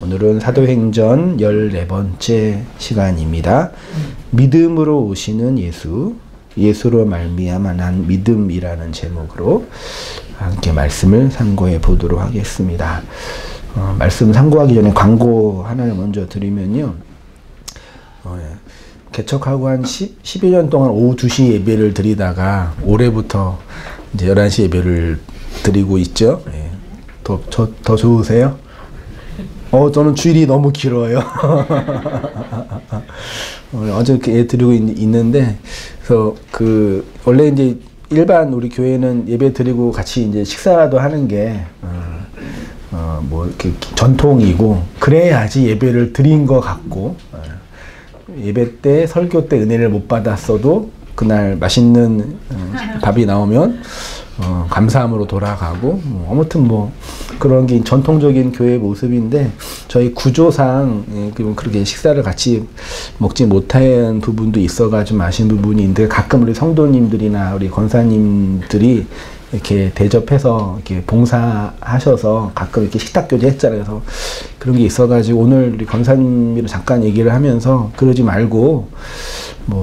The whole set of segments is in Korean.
오늘은 사도행전 14번째 시간입니다. 믿음으로 오시는 예수, 예수로 말미암아 난 믿음이라는 제목으로 함께 말씀을 참고해 보도록 하겠습니다. 말씀 참고하기 전에 광고 하나를 먼저 드리면요. 개척하고 한 10여 년 동안 오후 2시 예배를 드리다가 올해부터 이제 11시 예배를 드리고 있죠. 더 좋으세요? 저는 주일이 너무 길어요. 어저께 드리고 있는데, 그래서 원래 이제 일반 우리 교회는 예배 드리고 같이 이제 식사라도 하는 게, 이렇게 전통이고, 그래야지 예배를 드린 것 같고, 예배 때, 설교 때 은혜를 못 받았어도, 그날 맛있는 밥이 나오면, 감사함으로 돌아가고, 아무튼 그런 게 전통적인 교회 모습인데, 저희 구조상, 그렇게 식사를 같이 먹지 못한 부분도 있어가지고 아쉬운 부분이 있는데, 가끔 우리 성도님들이나 우리 권사님들이 이렇게 대접해서 이렇게 봉사하셔서 가끔 이렇게 식탁교제 했잖아요. 그래서 그런 게 있어가지고 오늘 우리 권사님이랑 잠깐 얘기를 하면서 그러지 말고,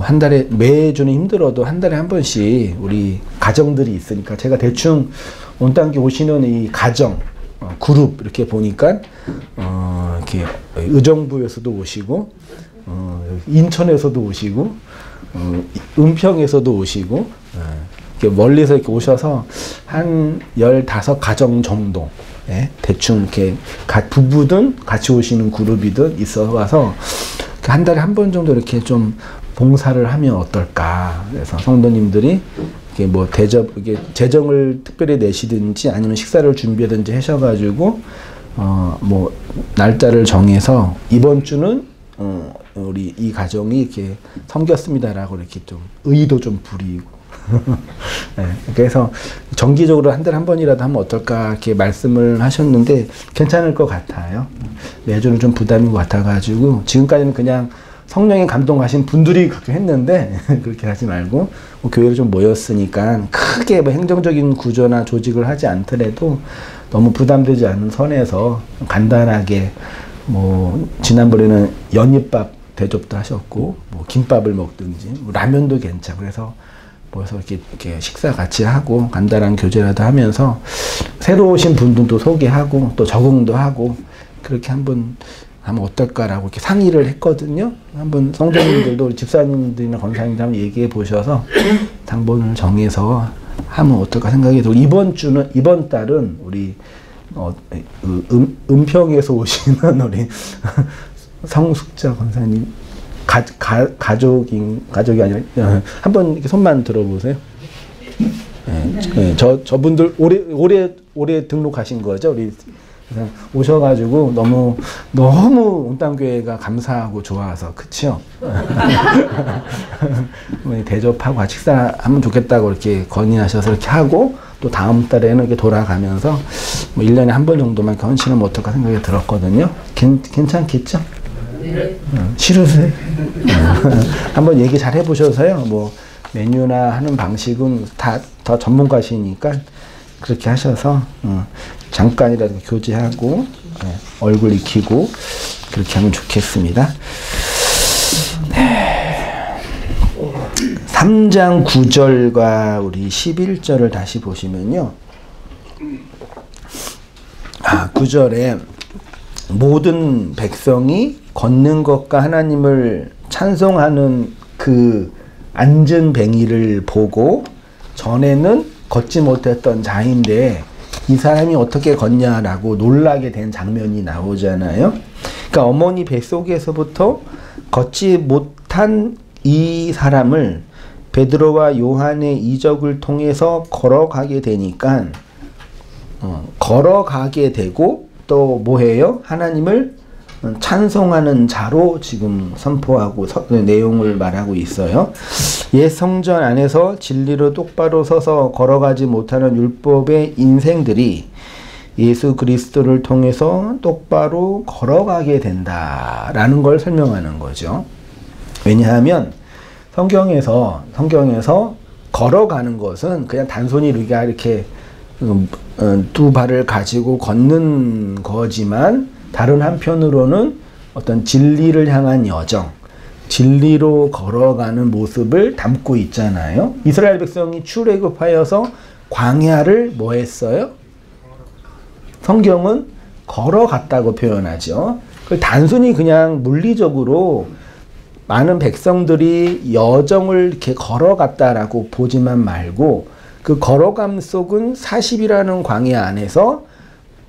한 달에, 매주는 힘들어도 한 달에 한 번씩 우리 가정들이 있으니까 제가 대충 온땅에 오시는 이 가정, 그룹 이렇게 보니까, 이렇게 의정부에서도 오시고, 인천에서도 오시고, 은평에서도 오시고, 이렇게 멀리서 이렇게 오셔서 한 15가정 정도, 대충 이렇게 부부든 같이 오시는 그룹이든 있어 와서 한 달에 한 번 정도 이렇게 좀 봉사를 하면 어떨까. 그래서 성도님들이 이게 이게 재정을 특별히 내시든지 아니면 식사를 준비하든지 하셔가지고, 날짜를 정해서 이번 주는, 우리 이 가정이 이렇게 섬겼습니다라고 이렇게 좀 의의도 좀 부리고. 네, 그래서 정기적으로 한 달에 한 번이라도 하면 어떨까 이렇게 말씀을 하셨는데 괜찮을 것 같아요. 매주는 좀 부담인 것 같아가지고 지금까지는 그냥 성령의 감동하신 분들이 그렇게 했는데 그렇게 하지 말고 교회로 좀 모였으니까 크게 행정적인 구조나 조직을 하지 않더라도 너무 부담되지 않은 선에서 간단하게 지난번에는 연잎밥 대접도 하셨고 김밥을 먹든지 라면도 괜찮고 그래서 모여서 이렇게 식사 같이 하고 간단한 교제라도 하면서 새로 오신 분들도 소개하고 또 적응도 하고 그렇게 한번 하면 어떨까라고 이렇게 상의를 했거든요. 한번 성도님들도 집사님들이나 권사님들 한번 얘기해 보셔서 당번을 정해서 하면 어떨까 생각이 들고 이번 달은 우리 은평에서 오시는 우리 성숙자 권사님 가족이 아니라 한번 이렇게 손만 들어보세요. 저분들 올해 등록하신 거죠. 우리 오셔가지고 너무 온땅교회가 감사하고 좋아서 그쵸? 대접하고 같이 식사하면 좋겠다고 이렇게 건의하셔서 이렇게 하고 또 다음 달에는 이렇게 돌아가면서 1년에 한 번 정도만 헌신하면 어떨까 생각이 들었거든요. 괜찮겠죠? 싫으세요? 한번 얘기 잘 해보셔서요. 메뉴나 하는 방식은 더 전문가시니까 그렇게 하셔서 잠깐이라도 교제하고 얼굴 익히고 그렇게 하면 좋겠습니다. 3장 9절과 우리 11절을 다시 보시면요. 9절에 모든 백성이 걷는 것과 하나님을 찬송하는 그 앉은 뱅이를 보고 전에는 걷지 못했던 자인데 이 사람이 어떻게 걷냐라고 놀라게 된 장면이 나오잖아요. 그러니까 어머니 뱃속에서부터 걷지 못한 이 사람을 베드로와 요한의 이적을 통해서 걸어가게 되니까 걸어가게 되고 또 뭐해요? 하나님을 찬송하는 자로 지금 선포하고 내용을 말하고 있어요. 옛 성전 안에서 진리로 똑바로 서서 걸어가지 못하는 율법의 인생들이 예수 그리스도를 통해서 똑바로 걸어가게 된다라는 걸 설명하는 거죠. 왜냐하면 성경에서 걸어가는 것은 그냥 단순히 우리가 이렇게 두 발을 가지고 걷는 거지만 다른 한편으로는 어떤 진리를 향한 여정, 진리로 걸어가는 모습을 담고 있잖아요. 이스라엘 백성이 출애굽하여서 광야를 뭐 했어요? 성경은 걸어갔다고 표현하죠. 그걸 단순히 그냥 물리적으로 많은 백성들이 여정을 이렇게 걸어갔다라고 보지만 말고 그 걸어감 속은 40이라는 광야 안에서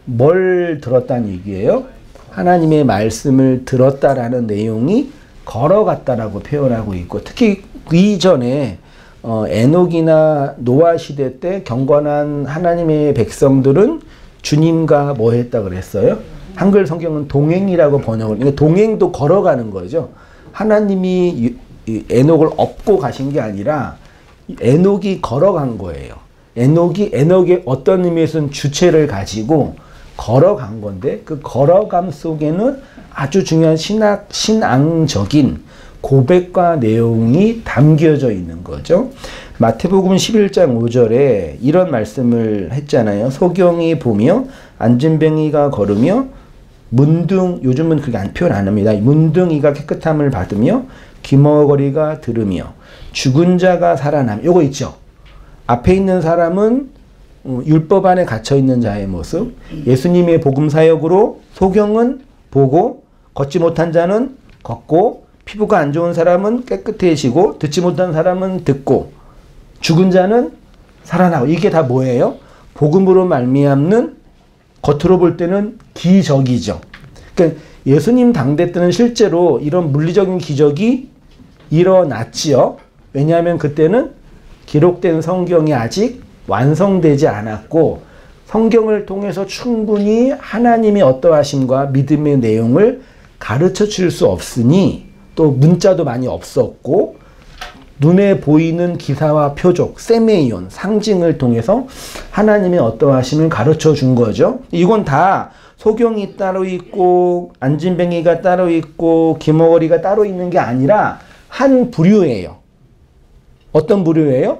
뭘 들었다는 얘기예요? 하나님의 말씀을 들었다라는 내용이 걸어갔다라고 표현하고 있고, 특히 그 이전에 에녹이나 노아 시대 때 경건한 하나님의 백성들은 주님과 뭐 했다 그랬어요? 한글 성경은 동행이라고 번역을, 그러니까 동행도 걸어가는 거죠. 하나님이 에녹을 업고 가신 게 아니라 에녹이 걸어간 거예요. 에녹의 어떤 의미에서는 주체를 가지고 걸어간 건데, 그 걸어감 속에는 아주 중요한 신앙적인 고백과 내용이 담겨져 있는 거죠. 마태복음 11장 5절에 이런 말씀을 했잖아요. 소경이 보며 안진뱅이가 걸으며 요즘은 그렇게 표현 안 합니다. 문둥이가 깨끗함을 받으며 귀머거리가 들으며 죽은 자가 살아나며, 요거 있죠. 앞에 있는 사람은 율법 안에 갇혀 있는 자의 모습, 예수님의 복음 사역으로 소경은 보고 걷지 못한 자는 걷고, 피부가 안 좋은 사람은 깨끗해지고, 듣지 못한 사람은 듣고, 죽은 자는 살아나고. 이게 다 뭐예요? 복음으로 말미암는, 겉으로 볼 때는 기적이죠. 그러니까 예수님 당대 때는 실제로 이런 물리적인 기적이 일어났지요. 왜냐하면 그때는 기록된 성경이 아직 완성되지 않았고, 성경을 통해서 충분히 하나님의 어떠하심과 믿음의 내용을 가르쳐 줄 수 없으니, 또 문자도 많이 없었고, 눈에 보이는 기사와 표적, 세메이온, 상징을 통해서 하나님의 어떠하심을 가르쳐 준 거죠. 이건 다 소경이 따로 있고 안진뱅이가 따로 있고 귀머거리가 따로 있는 게 아니라 한 부류예요. 어떤 부류예요?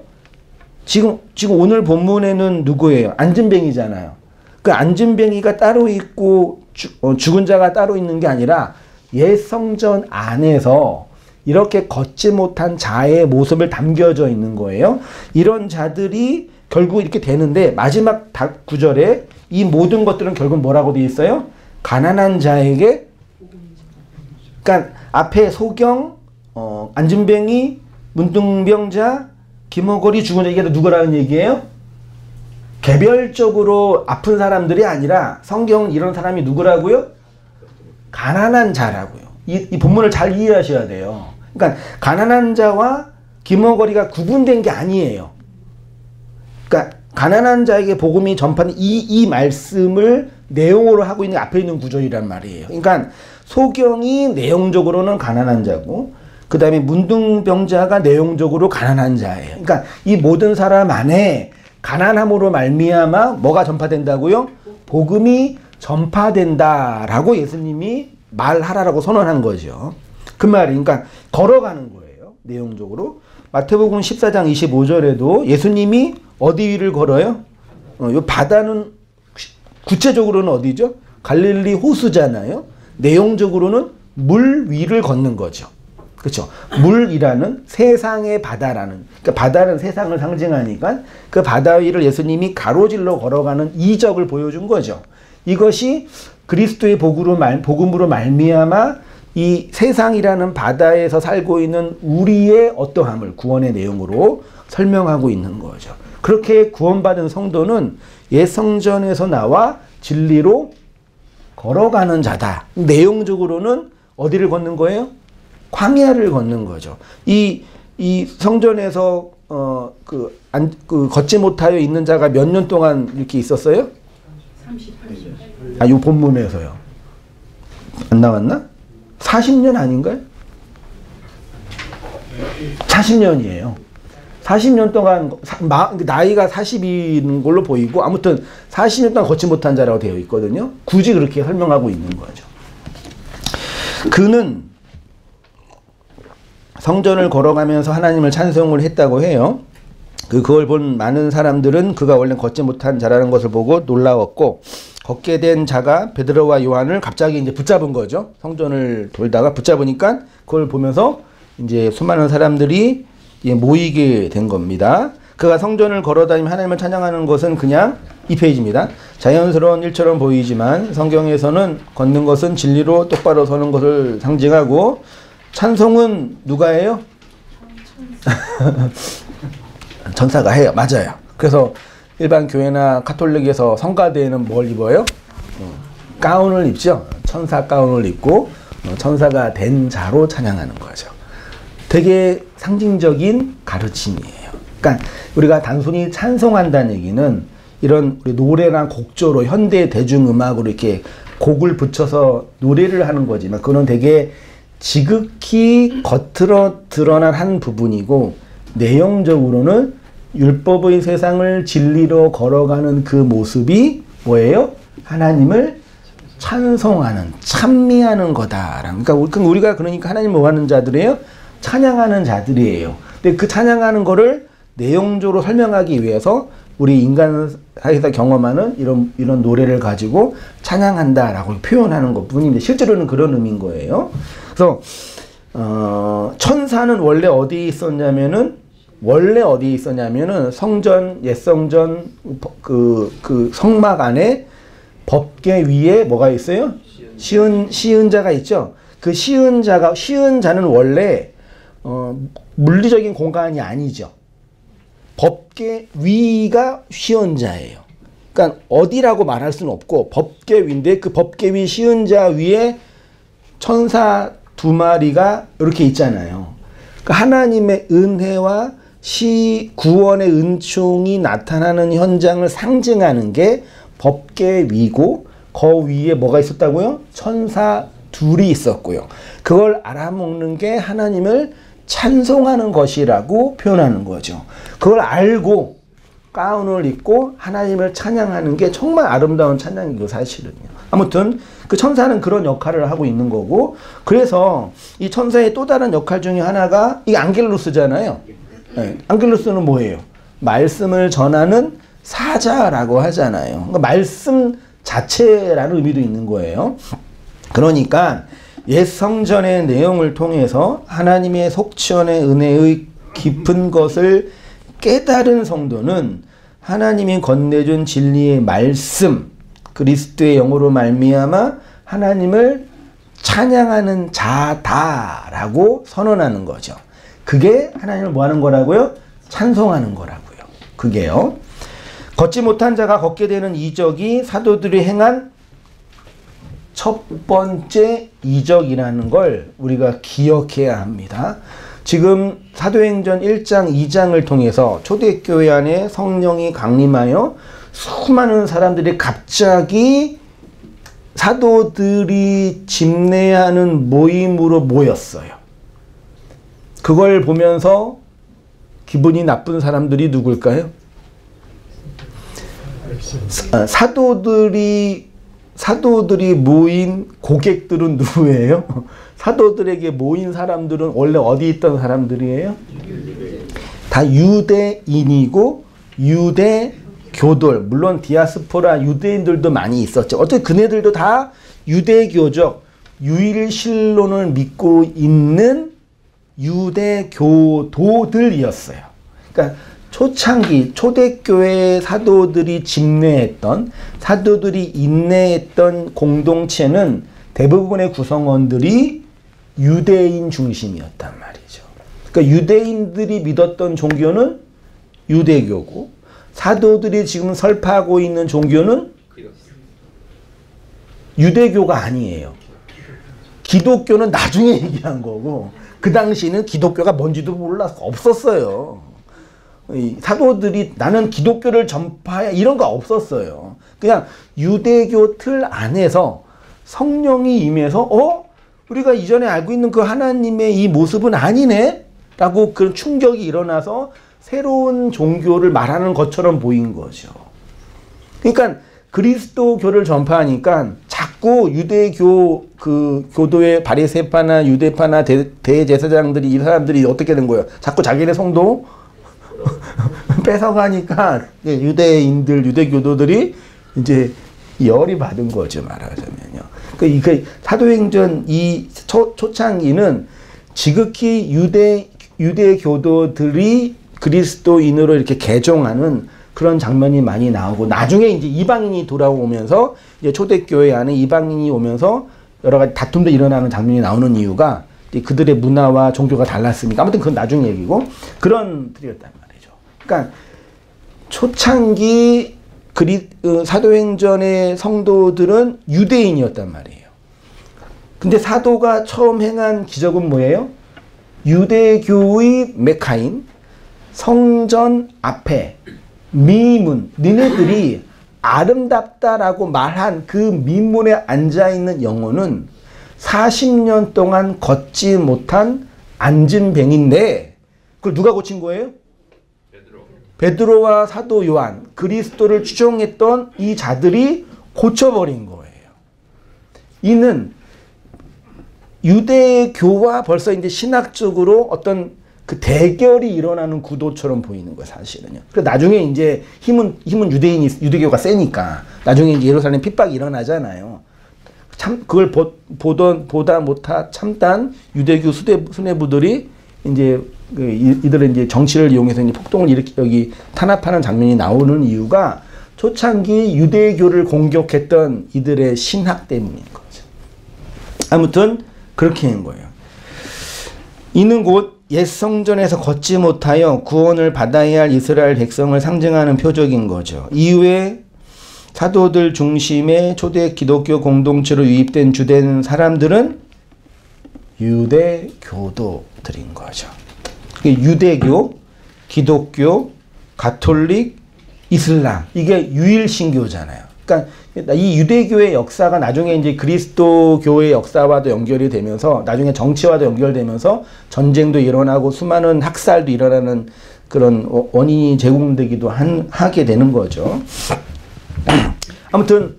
지금 오늘 본문에는 누구예요? 안진뱅이잖아요. 그 안진뱅이가 따로 있고 죽은 자가 따로 있는 게 아니라 옛 성전 안에서 이렇게 걷지 못한 자의 모습을 담겨져 있는 거예요. 이런 자들이 결국 이렇게 되는데, 마지막 구절에 이 모든 것들은 결국 뭐라고 되어 있어요? 가난한 자에게, 그러니까 앞에 소경, 안진뱅이, 문둥병자, 귀머거리, 죽은 자, 이게 다 누구라는 얘기예요? 개별적으로 아픈 사람들이 아니라 성경은 이런 사람이 누구라고요? 가난한 자라고요. 이 본문을 잘 이해하셔야 돼요. 그러니까 가난한 자와 귀머거리가 구분된 게 아니에요. 그러니까 가난한 자에게 복음이 전파는 이 말씀을 내용으로 하고 있는 앞에 있는 구절이란 말이에요. 그러니까 소경이 내용적으로는 가난한 자고, 그 다음에 문둥병자가 내용적으로 가난한 자예요. 그러니까 이 모든 사람 안에 가난함으로 말미암아 뭐가 전파된다고요? 복음이 전파된다라고 예수님이 말하라고 선언한 거죠. 그 말이, 그러니까 걸어가는 거예요. 내용적으로. 마태복음 14장 25절에도 예수님이 어디 위를 걸어요? 요 바다는 구체적으로는 어디죠? 갈릴리 호수잖아요. 내용적으로는 물 위를 걷는 거죠. 그렇죠? 물이라는 세상의 바다라는, 그러니까 바다는 세상을 상징하니까 그 바다 위를 예수님이 가로질러 걸어가는 이적을 보여준 거죠. 이것이 그리스도의 복음으로 말미암아 이 세상이라는 바다에서 살고 있는 우리의 어떠함을 구원의 내용으로 설명하고 있는 거죠. 그렇게 구원받은 성도는 옛 성전에서 나와 진리로 걸어가는 자다. 내용적으로는 어디를 걷는 거예요? 광야를 걷는 거죠. 이 성전에서 걷지 못하여 있는 자가 몇 년 동안 이렇게 있었어요? 38년. 요 본문에서요. 안 나왔나? 40년 아닌가요? 40년이에요. 40년 동안 나이가 40인 걸로 보이고, 아무튼 40년 동안 걷지 못한 자라고 되어 있거든요. 굳이 그렇게 설명하고 있는 거죠. 그는 성전을 걸어가면서 하나님을 찬송을 했다고 해요. 그걸 본 많은 사람들은 그가 원래 걷지 못한 자라는 것을 보고 놀라웠고, 걷게 된 자가 베드로와 요한을 갑자기 이제 붙잡은 거죠. 성전을 돌다가 붙잡으니까 그걸 보면서 이제 수많은 사람들이 모이게 된 겁니다. 그가 성전을 걸어다니며 하나님을 찬양하는 것은 그냥 이 페이지입니다. 자연스러운 일처럼 보이지만 성경에서는 걷는 것은 진리로 똑바로 서는 것을 상징하고, 찬송은 누가 해요? 천사가 해요. 맞아요. 그래서 일반 교회나 카톨릭에서 성가대에는 뭘 입어요? 가운을 입죠. 천사 가운을 입고 천사가 된 자로 찬양하는 거죠. 되게 상징적인 가르침이에요. 그러니까 우리가 단순히 찬송한다는 얘기는 이런 우리 노래나 곡조로 현대 대중음악으로 이렇게 곡을 붙여서 노래를 하는 거지만, 그거는 되게 지극히 겉으로 드러난 한 부분이고, 내용적으로는 율법의 세상을 진리로 걸어가는 그 모습이 뭐예요? 하나님을 찬송하는, 찬미하는 거다라는. 그러니까 우리가 그러니까 하나님 뭐 하는 자들이에요? 찬양하는 자들이에요. 근데 그 찬양하는 거를 내용적으로 설명하기 위해서 우리 인간 사이에서 경험하는 이런 노래를 가지고 찬양한다라고 표현하는 것뿐인데, 실제로는 그런 의미인 거예요. 그래서 천사는 원래 어디에 있었냐면은 성전, 옛성전 그 성막 안에 법궤 위에 뭐가 있어요? 시은자가 있죠. 그 시은자는 원래 물리적인 공간이 아니죠. 법궤 위가 시은자예요. 그러니까 어디라고 말할 수는 없고 법궤 위인데, 그 법궤 위 시은자 위에 천사 두 마리가 이렇게 있잖아요. 그러니까 하나님의 은혜와 구원의 은총이 나타나는 현장을 상징하는 게 법궤 위고, 그 위에 뭐가 있었다고요? 천사 둘이 있었고요. 그걸 알아먹는 게 하나님을 찬송하는 것이라고 표현하는 거죠. 그걸 알고 가운을 입고 하나님을 찬양하는 게 정말 아름다운 찬양이고, 사실은요. 아무튼 그 천사는 그런 역할을 하고 있는 거고, 그래서 이 천사의 또 다른 역할 중에 하나가 이 안겔루스잖아요. 네, 안겔루스는 뭐예요? 말씀을 전하는 사자라고 하잖아요. 그러니까 말씀 자체라는 의미도 있는 거예요. 그러니까 옛 성전의 내용을 통해서 하나님의 속천의 은혜의 깊은 것을 깨달은 성도는 하나님이 건네준 진리의 말씀, 그리스도의 영으로 말미암아 하나님을 찬양하는 자다라고 선언하는 거죠. 그게 하나님을 뭐 하는 거라고요? 찬송하는 거라고요. 그게요. 걷지 못한 자가 걷게 되는 이적이 사도들이 행한 첫 번째 이적이라는 걸 우리가 기억해야 합니다. 지금 사도행전 1장, 2장을 통해서 초대교회 안에 성령이 강림하여 수많은 사람들이 갑자기 사도들이 집례하는 모임으로 모였어요. 그걸 보면서 기분이 나쁜 사람들이 누굴까요? 사도들이 모인 고객들은 누구예요? 사도들에게 모인 사람들은 원래 어디 있던 사람들이에요? 다 유대인이고 유대교돌, 물론 디아스포라 유대인들도 많이 있었죠. 어쨌든 그네들도 다 유대교적 유일신론을 믿고 있는 유대교도들이었어요. 그러니까 초창기 초대교회 사도들이 집례했던, 사도들이 인내했던 공동체는 대부분의 구성원들이 유대인 중심이었단 말이죠. 그러니까 유대인들이 믿었던 종교는 유대교고, 사도들이 지금 설파하고 있는 종교는 유대교가 아니에요. 기독교는 나중에 얘기한 거고, 그 당시에는 기독교가 뭔지도 없었어요. 사도들이 나는 기독교를 전파해 이런 거 없었어요. 그냥 유대교 틀 안에서 성령이 임해서 우리가 이전에 알고 있는 그 하나님의 이 모습은 아니네 라고 그런 충격이 일어나서 새로운 종교를 말하는 것처럼 보인 거죠. 그러니까 그리스도교를 전파하니까 자꾸 유대교 그 교도의 바리새파나 유대파나 대제사장들이, 이 사람들이 어떻게 된 거예요? 자꾸 자기네 성도 뺏어가니까 유대인들, 유대교도들이 이제 열이 받은 거죠, 말하자면요. 그 사도행전 이 초창기는 지극히 유대 교도들이 그리스도인으로 이렇게 개종하는 그런 장면이 많이 나오고, 나중에 이제 이방인이 돌아오면서 이제 초대교회 안에 이방인이 오면서 여러 가지 다툼도 일어나는 장면이 나오는 이유가 그들의 문화와 종교가 달랐으니까. 아무튼 그건 나중 얘기고, 그런 틀이었단 말이죠. 그러니까 초창기 사도행전의 성도들은 유대인이었단 말이에요. 근데 사도가 처음 행한 기적은 뭐예요? 유대교의 메카인 성전 앞에 미문, 니네들이 아름답다라고 말한 그 미문에 앉아있는 영혼은 40년 동안 걷지 못한 안진뱅인데, 그걸 누가 고친 거예요? 베드로와 사도 요한, 그리스도를 추종했던 이 자들이 고쳐버린 거예요. 이는 유대교와 벌써 이제 신학적으로 어떤 그 대결이 일어나는 구도처럼 보이는 거예요, 사실은요. 그래서 나중에 이제 힘은 유대교가 세니까 나중에 이제 예루살렘 핍박이 일어나잖아요. 그걸 보다 못하 참단 유대교 수뇌부들이 이제 이들은 이제 정치를 이용해서 이제 폭동을 여기 탄압하는 장면이 나오는 이유가 초창기 유대교를 공격했던 이들의 신학 때문인 거죠. 아무튼 그렇게 한 거예요. 이는 곧 옛 성전에서 걷지 못하여 구원을 받아야 할 이스라엘 백성을 상징하는 표적인 거죠. 이후에 사도들 중심의 초대 기독교 공동체로 유입된 주된 사람들은 유대교도들인 거죠. 유대교, 기독교, 가톨릭, 이슬람, 이게 유일신교잖아요. 그러니까 이 유대교의 역사가 나중에 이제 그리스도교의 역사와도 연결이 되면서 나중에 정치와도 연결되면서 전쟁도 일어나고 수많은 학살도 일어나는 그런 원인이 제공되기도 하게 되는 거죠. 아무튼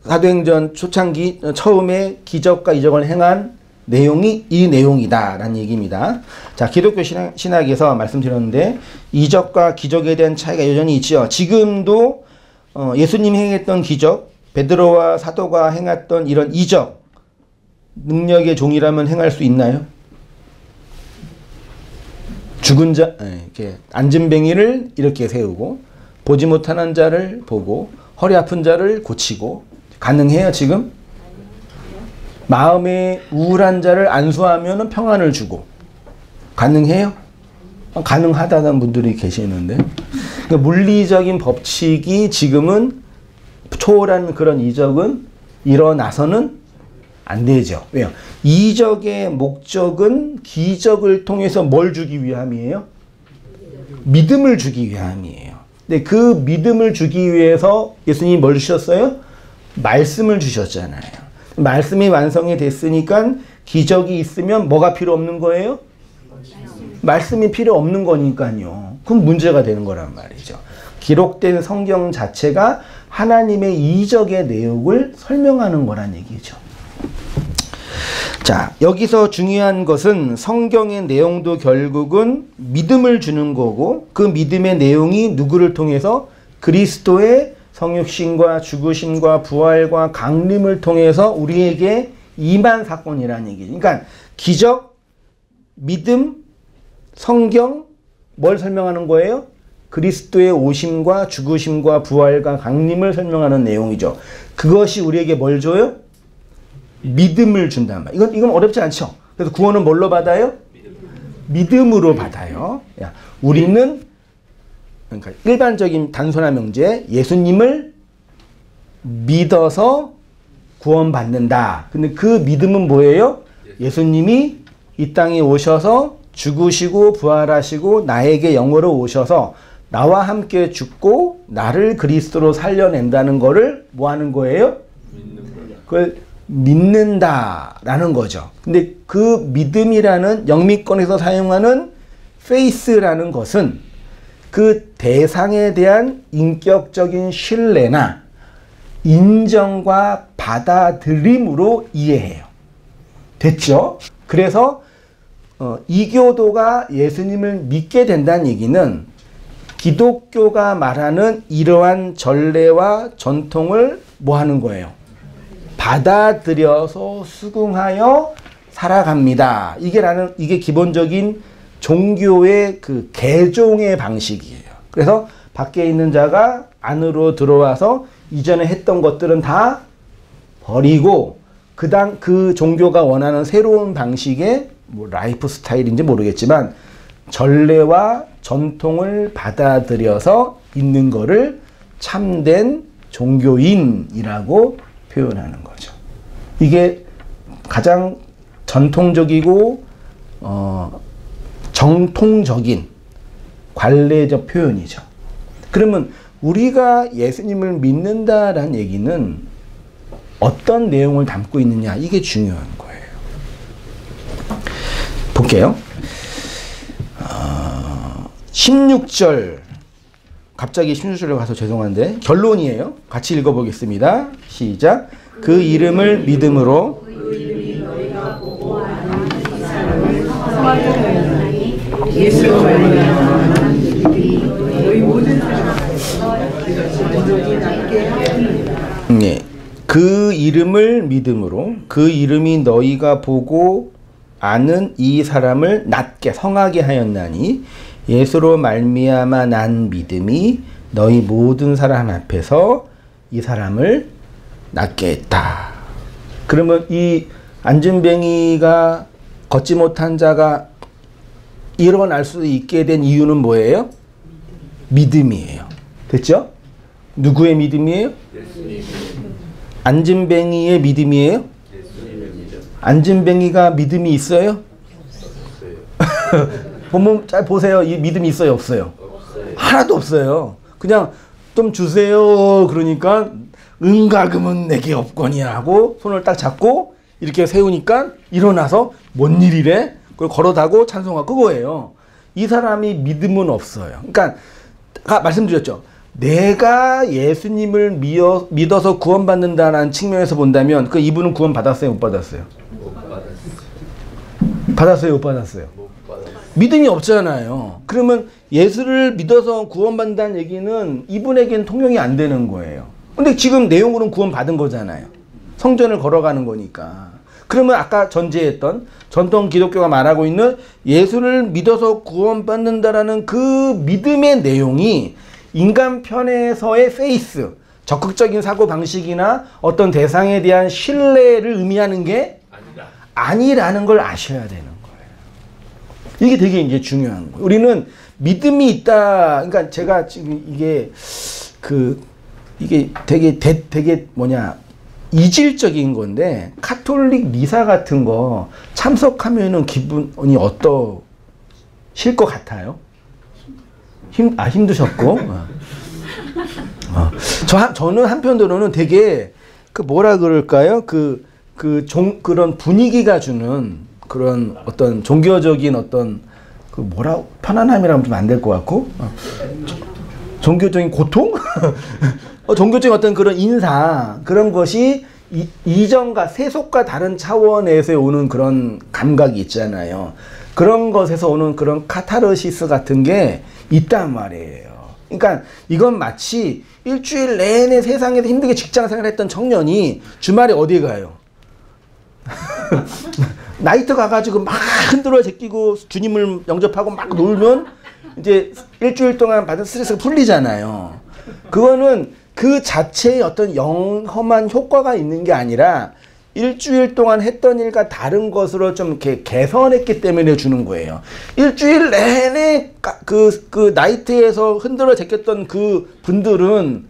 사도행전 초창기 처음에 기적과 이적을 행한 내용이 이 내용이다라는 얘기입니다. 자, 기독교 신학에서 말씀드렸는데 이적과 기적에 대한 차이가 여전히 있죠. 지금도 예수님이 행했던 기적, 베드로와 사도가 행했던 이런 이적, 능력의 종이라면 행할 수 있나요? 죽은 자, 이렇게 안진뱅이를 이렇게 세우고, 보지 못하는 자를 보고, 허리 아픈 자를 고치고, 가능해요, 지금? 마음에 우울한 자를 안수하면 평안을 주고, 가능해요? 가능하다는 분들이 계시는데, 그러니까 물리적인 법칙이 지금은 초월한 그런 이적은 일어나서는 안 되죠. 왜요? 이적의 목적은 기적을 통해서 뭘 주기 위함이에요? 믿음을 주기 위함이에요. 근데 그 믿음을 주기 위해서 예수님이 뭘 주셨어요? 말씀을 주셨잖아요. 말씀이 완성이 됐으니까 기적이 있으면 뭐가 필요 없는 거예요? 말씀이 필요 없는 거니까요. 그럼 문제가 되는 거란 말이죠. 기록된 성경 자체가 하나님의 이적의 내용을 설명하는 거란 얘기죠. 자, 여기서 중요한 것은 성경의 내용도 결국은 믿음을 주는 거고, 그 믿음의 내용이 누구를 통해서? 그리스도의 성육신과 죽으심과 부활과 강림을 통해서 우리에게 임한 사건이라는 얘기죠. 그러니까 기적, 믿음, 성경, 뭘 설명하는 거예요? 그리스도의 오심과 죽으심과 부활과 강림을 설명하는 내용이죠. 그것이 우리에게 뭘 줘요? 믿음을 준단 말이에요. 이건 어렵지 않죠? 그래서 구원은 뭘로 받아요? 믿음으로 받아요. 야, 우리는, 그러니까 일반적인 단순한 명제, 예수님을 믿어서 구원받는다. 근데 그 믿음은 뭐예요? 예수님이 이 땅에 오셔서 죽으시고 부활하시고 나에게 영으로 오셔서 나와 함께 죽고 나를 그리스도로 살려낸다는 거를 뭐 하는 거예요? 그걸 믿는다라는 거죠. 근데 그 믿음이라는 영미권에서 사용하는 faith라는 것은 그 대상에 대한 인격적인 신뢰나 인정과 받아들임으로 이해해요. 됐죠? 그래서 이교도가 예수님을 믿게 된다는 얘기는 기독교가 말하는 이러한 전례와 전통을 뭐 하는 거예요? 받아들여서 수긍하여 살아갑니다. 이게 기본적인 종교의 그 개종의 방식이에요. 그래서 밖에 있는 자가 안으로 들어와서 이전에 했던 것들은 다 버리고 그 종교가 원하는 새로운 방식의 뭐 라이프 스타일인지 모르겠지만 전례와 전통을 받아들여서 있는 거를 참된 종교인이라고 표현하는 거죠. 이게 가장 전통적이고 정통적인 관례적 표현이죠. 그러면 우리가 예수님을 믿는다라는 얘기는 어떤 내용을 담고 있느냐, 이게 중요한 거예요. 볼게요. 16절, 갑자기 16절로 가서 죄송한데 결론이에요. 같이 읽어보겠습니다. 시작. 그 이름을 믿음으로 네. 그 이름을 믿음으로 그 이름이 너희가 보고 아는 이 사람을 낫게 성하게 하였나니 예수로 말미암아 난 믿음이 너희 모든 사람 앞에서 이 사람을 낫게 했다. 그러면 이 안진뱅이가 걷지 못한 자가 일어날 수 있게 된 이유는 뭐예요? 믿음이에요. 됐죠? 누구의 믿음이에요? 안진뱅이의 믿음이에요? 안진뱅이가 믿음이 있어요? 보면 잘 보세요. 이 믿음이 있어요, 없어요? 하나도 없어요. 그냥 좀 주세요. 그러니까 은가금은 내게 없거니와 하고 손을 딱 잡고 이렇게 세우니까 일어나서 뭔 일이래? 그걸 걸어다고 찬송하고 그거예요. 이 사람이 믿음은 없어요. 그러니까 아까 말씀드렸죠. 내가 예수님을 믿어서 구원받는다는 측면에서 본다면 그 이분은 구원 받았어요, 못 받았어요? 못 받았어요. 받았어요, 못 받았어요? 못 받았어요. 믿음이 없잖아요. 그러면 예수를 믿어서 구원받는다는 얘기는 이분에겐 통용이 안 되는 거예요. 근데 지금 내용으로는 구원받은 거잖아요. 성전을 걸어가는 거니까. 그러면 아까 전제했던 전통 기독교가 말하고 있는 예수를 믿어서 구원받는다라는 그 믿음의 내용이 인간 편에서의 페이스, 적극적인 사고방식이나 어떤 대상에 대한 신뢰를 의미하는 게 아니라는 걸 아셔야 되는 거예요. 이게 되게 이제 중요한 거예요. 우리는 믿음이 있다. 그러니까 제가 지금 이게 되게 이질적인 건데 카톨릭 미사 같은 거 참석하면은 기분이 어떠실 것 같아요? 힘드셨고. 저는 한편으로는 되게 뭐라 그럴까요? 그런 분위기가 주는 그런 어떤 종교적인 어떤 편안함이라면 좀 안 될 것 같고, 종교적인 고통? 종교적인 어떤 그런 인사, 그런 것이 이전과 세속과 다른 차원에서 오는 그런 감각이 있잖아요. 그런 것에서 오는 그런 카타르시스 같은 게 있단 말이에요. 그러니까 이건 마치 일주일 내내 세상에서 힘들게 직장생활 했던 청년이 주말에 어디 가요? 나이트 가가지고 막 흔들어 제끼고 주님을 영접하고 막 놀면 이제 일주일 동안 받은 스트레스가 풀리잖아요. 그거는 그 자체의 어떤 영험한 효과가 있는 게 아니라 일주일 동안 했던 일과 다른 것으로 좀 이렇게 개선했기 때문에 주는 거예요. 일주일 내내 그 나이트에서 흔들어 제꼈던 그 분들은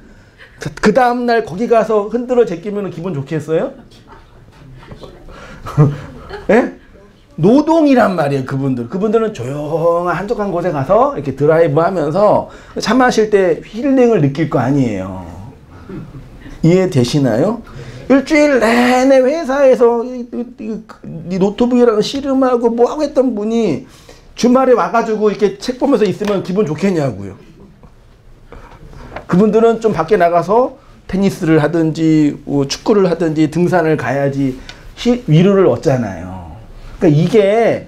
그 다음날 거기 가서 흔들어 제끼면 기분 좋겠어요? 예? 노동이란 말이에요, 그분들은 조용한 한적한 곳에 가서 이렇게 드라이브 하면서 차 마실 때 힐링을 느낄 거 아니에요. 이해되시나요? 일주일 내내 회사에서 이 노트북이랑 씨름하고 뭐하고 했던 분이 주말에 와가지고 이렇게 책 보면서 있으면 기분 좋겠냐고요. 그분들은 좀 밖에 나가서 테니스를 하든지 축구를 하든지 등산을 가야지 위로를 얻잖아요. 그러니까 이게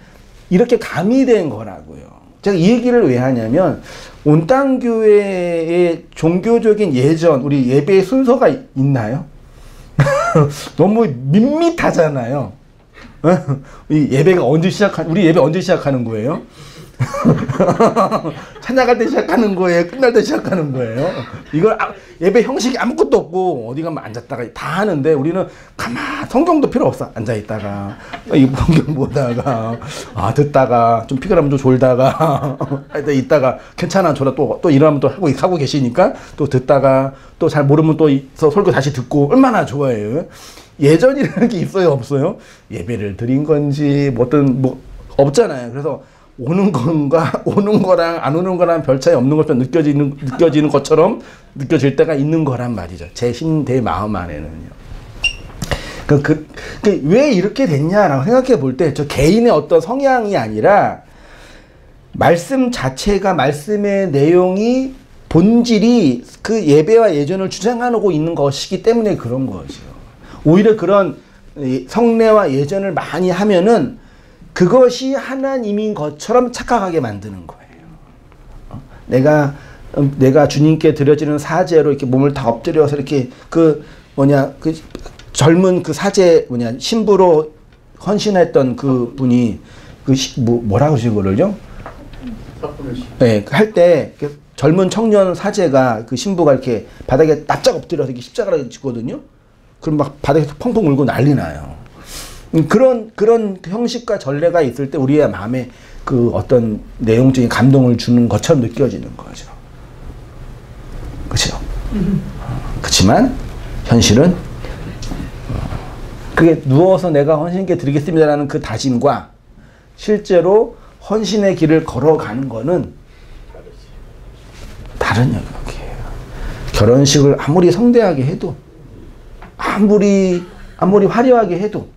이렇게 가미된 거라고요. 제가 이 얘기를 왜 하냐면 온땅교회의 종교적인 예전, 우리 예배의 순서가 있나요? 너무 밋밋하잖아요. 이 예배가 언제 우리 예배 언제 시작하는 거예요? 찬양할 때 시작하는 거예요? 끝날 때 시작하는 거예요? 이걸 예배 형식이 아무것도 없고 어디 가면 앉았다가 다 하는데 우리는 성경도 필요 없어. 앉아있다가 이 성경 보다가 듣다가 좀 피곤하면 좀 졸다가 있다가 괜찮아 졸아 또 일어나면 또 하고 계시니까 또 듣다가 또 잘 모르면 또 설교 다시 듣고 얼마나 좋아해요. 예전이라는 게 있어요 없어요? 예배를 드린 건지 뭐 없잖아요. 그래서 오는 거랑 안 오는 거랑 별 차이 없는 것처럼 느껴지는 것처럼 느껴질 때가 있는 거란 말이죠. 내 마음 안에는요. 왜 이렇게 됐냐라고 생각해 볼 때 저 개인의 어떤 성향이 아니라 말씀 자체가 말씀의 내용이 본질이 그 예배와 예전을 주장하고 있는 것이기 때문에 그런 거죠. 오히려 그런 성례와 예전을 많이 하면은 그것이 하나님인 것처럼 착각하게 만드는 거예요. 내가 주님께 드려지는 사제로 이렇게 몸을 다 엎드려서 이렇게 젊은 그 사제 신부로 헌신했던 그 분이 뭐라고 하신 거를요? 네, 할 때 젊은 청년 사제가 그 신부가 이렇게 바닥에 납작 엎드려서 이렇게 십자가를 짓거든요. 그럼 막 바닥에서 펑펑 울고 난리 나요. 그런 형식과 전례가 있을 때 우리의 마음에 그 어떤 내용적인 감동을 주는 것처럼 느껴지는 거죠. 그렇죠? 그렇지만 현실은 그게 누워서 내가 헌신께 드리겠습니다라는 그 다짐과 실제로 헌신의 길을 걸어가는 거는 다른 영역이에요. 결혼식을 아무리 성대하게 해도 아무리 화려하게 해도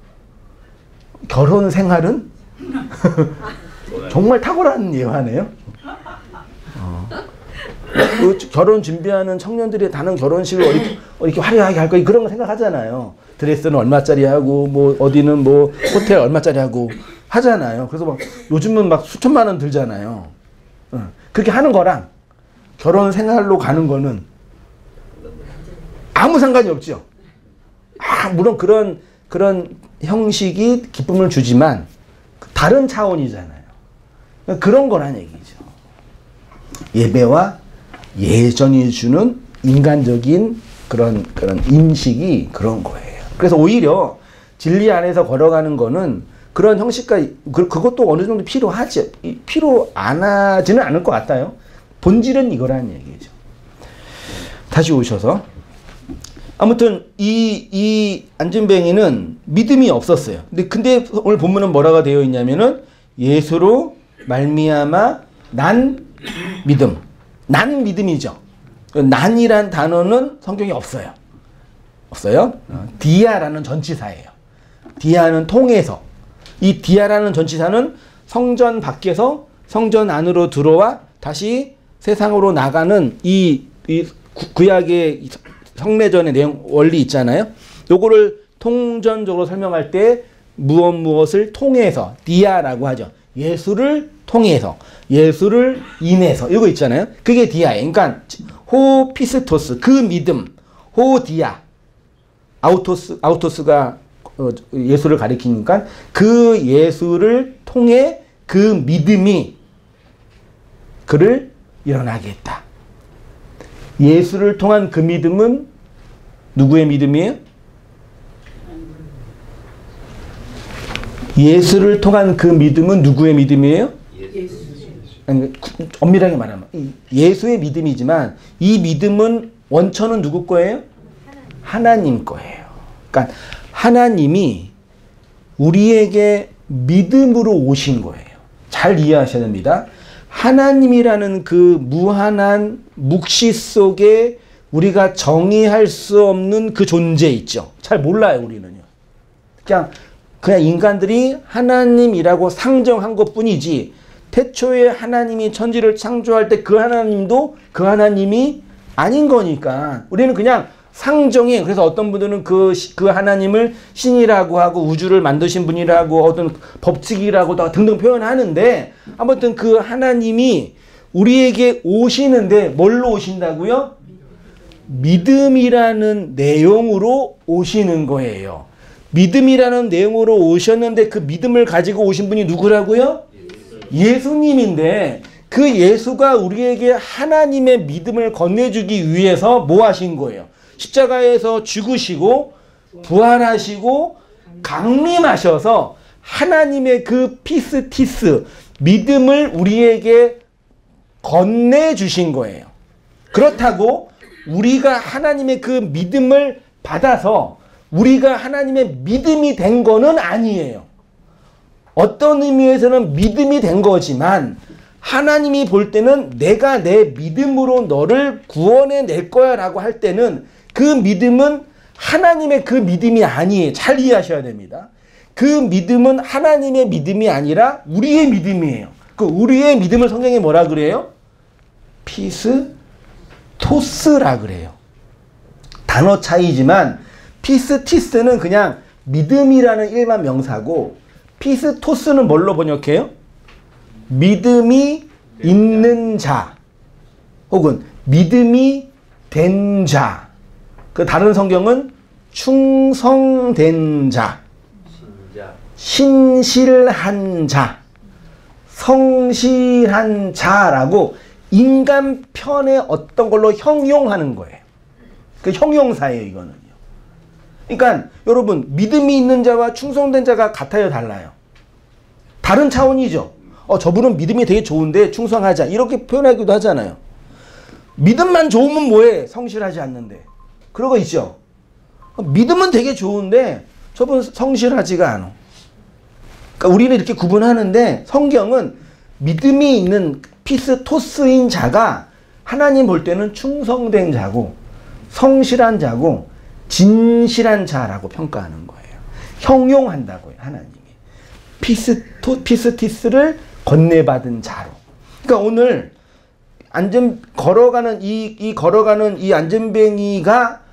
결혼 생활은 정말 탁월한 예화네요. 결혼 준비하는 청년들이 다른 결혼식을 이렇게 화려하게 할 거 그런 거 생각하잖아요. 드레스는 얼마짜리 하고 어디는 호텔 얼마짜리 하고 하잖아요. 그래서 막 요즘은 막 수천만 원 들잖아요. 그렇게 하는 거랑 결혼 생활로 가는 거는 아무 상관이 없죠. 물론 그런 형식이 기쁨을 주지만 다른 차원이잖아요. 그런 거란 얘기죠. 예배와 예전이 주는 인간적인 그런 인식이 그런 거예요. 그래서 오히려 진리 안에서 걸어가는 거는 그런 형식과 그것도 어느 정도 필요하죠. 필요 안 하지는 않을 것 같아요. 본질은 이거라는 얘기죠. 다시 오셔서 아무튼 이 안진뱅이는 믿음이 없었어요. 근데 오늘 본문은 뭐라고 되어 있냐면은 예수로 말미암아 난 믿음. 난 믿음이죠. 난이란 단어는 성경에 없어요. 없어요? 디아라는 전치사예요. 디아는 통해서. 이 디아라는 전치사는 성전 밖에서 성전 안으로 들어와 다시 세상으로 나가는 이 구약의 성례전의 내용 원리 있잖아요. 요거를 통전적으로 설명할 때 무엇을 통해서 디아라고 하죠. 예수를 통해서, 예수를 인해서 이거 있잖아요. 그게 디아예요. 그러니까 호 피스토스 그 믿음, 호 디아 아우토스가 예수를 가리키니까 그 예수를 통해 그 믿음이 그를 일어나게 했다. 예수를 통한 그 믿음은 누구의 믿음이에요? 예수를 통한 그 믿음은 누구의 믿음이에요? 아니, 엄밀하게 말하면 예수의 믿음이지만 이 믿음은 원천은 누구 거예요? 하나님 거예요. 그러니까 하나님이 우리에게 믿음으로 오신 거예요. 잘 이해하셔야 됩니다. 하나님이라는 그 무한한 묵시 속에 우리가 정의할 수 없는 그 존재 있죠. 잘 몰라요, 우리는요. 그냥 인간들이 하나님이라고 상정한 것 뿐이지, 태초에 하나님이 천지를 창조할 때 그 하나님도 그 하나님이 아닌 거니까 우리는 그냥 상정해. 그래서 어떤 분들은 그 하나님을 신이라고 하고 우주를 만드신 분이라고 어떤 법칙이라고 등등 표현하는데 아무튼 그 하나님이 우리에게 오시는데 뭘로 오신다고요? 믿음이라는 내용으로 오시는 거예요. 믿음이라는 내용으로 오셨는데 그 믿음을 가지고 오신 분이 누구라고요? 예수님인데 그 예수가 우리에게 하나님의 믿음을 건네주기 위해서 뭐 하신 거예요? 십자가에서 죽으시고 부활하시고 강림하셔서 하나님의 그 피스티스 믿음을 우리에게 건네주신 거예요. 그렇다고 우리가 하나님의 그 믿음을 받아서 우리가 하나님의 믿음이 된 거는 아니에요. 어떤 의미에서는 믿음이 된 거지만 하나님이 볼 때는 내가 내 믿음으로 너를 구원해낼 거야 라고 할 때는 그 믿음은 하나님의 그 믿음이 아니에요. 잘 이해하셔야 됩니다. 그 믿음은 하나님의 믿음이 아니라 우리의 믿음이에요. 그 우리의 믿음을 성경에 뭐라 그래요? 피스토스라 그래요. 단어 차이지만 피스티스는 그냥 믿음이라는 일반 명사고 피스토스는 뭘로 번역해요? 믿음이 있는 자 혹은 믿음이 된 자. 그 다른 성경은 충성된 자, 신실한 자, 성실한 자라고 인간 편의 어떤 걸로 형용하는 거예요. 그 형용사예요, 이거는요. 그러니까 여러분 믿음이 있는 자와 충성된 자가 같아요, 달라요? 다른 차원이죠. 저분은 믿음이 되게 좋은데 충성하자 이렇게 표현하기도 하잖아요. 믿음만 좋으면 뭐해? 성실하지 않는데. 그런 거 있죠. 믿음은 되게 좋은데 저분 성실하지가 않아. 그러니까 우리는 이렇게 구분하는데 성경은 믿음이 있는 피스토스인 자가 하나님 볼 때는 충성된 자고 성실한 자고 진실한 자라고 평가하는 거예요. 형용한다고요, 하나님이. 피스티스를 건네받은 자로. 그러니까 오늘 걸어가는 이 안전뱅이가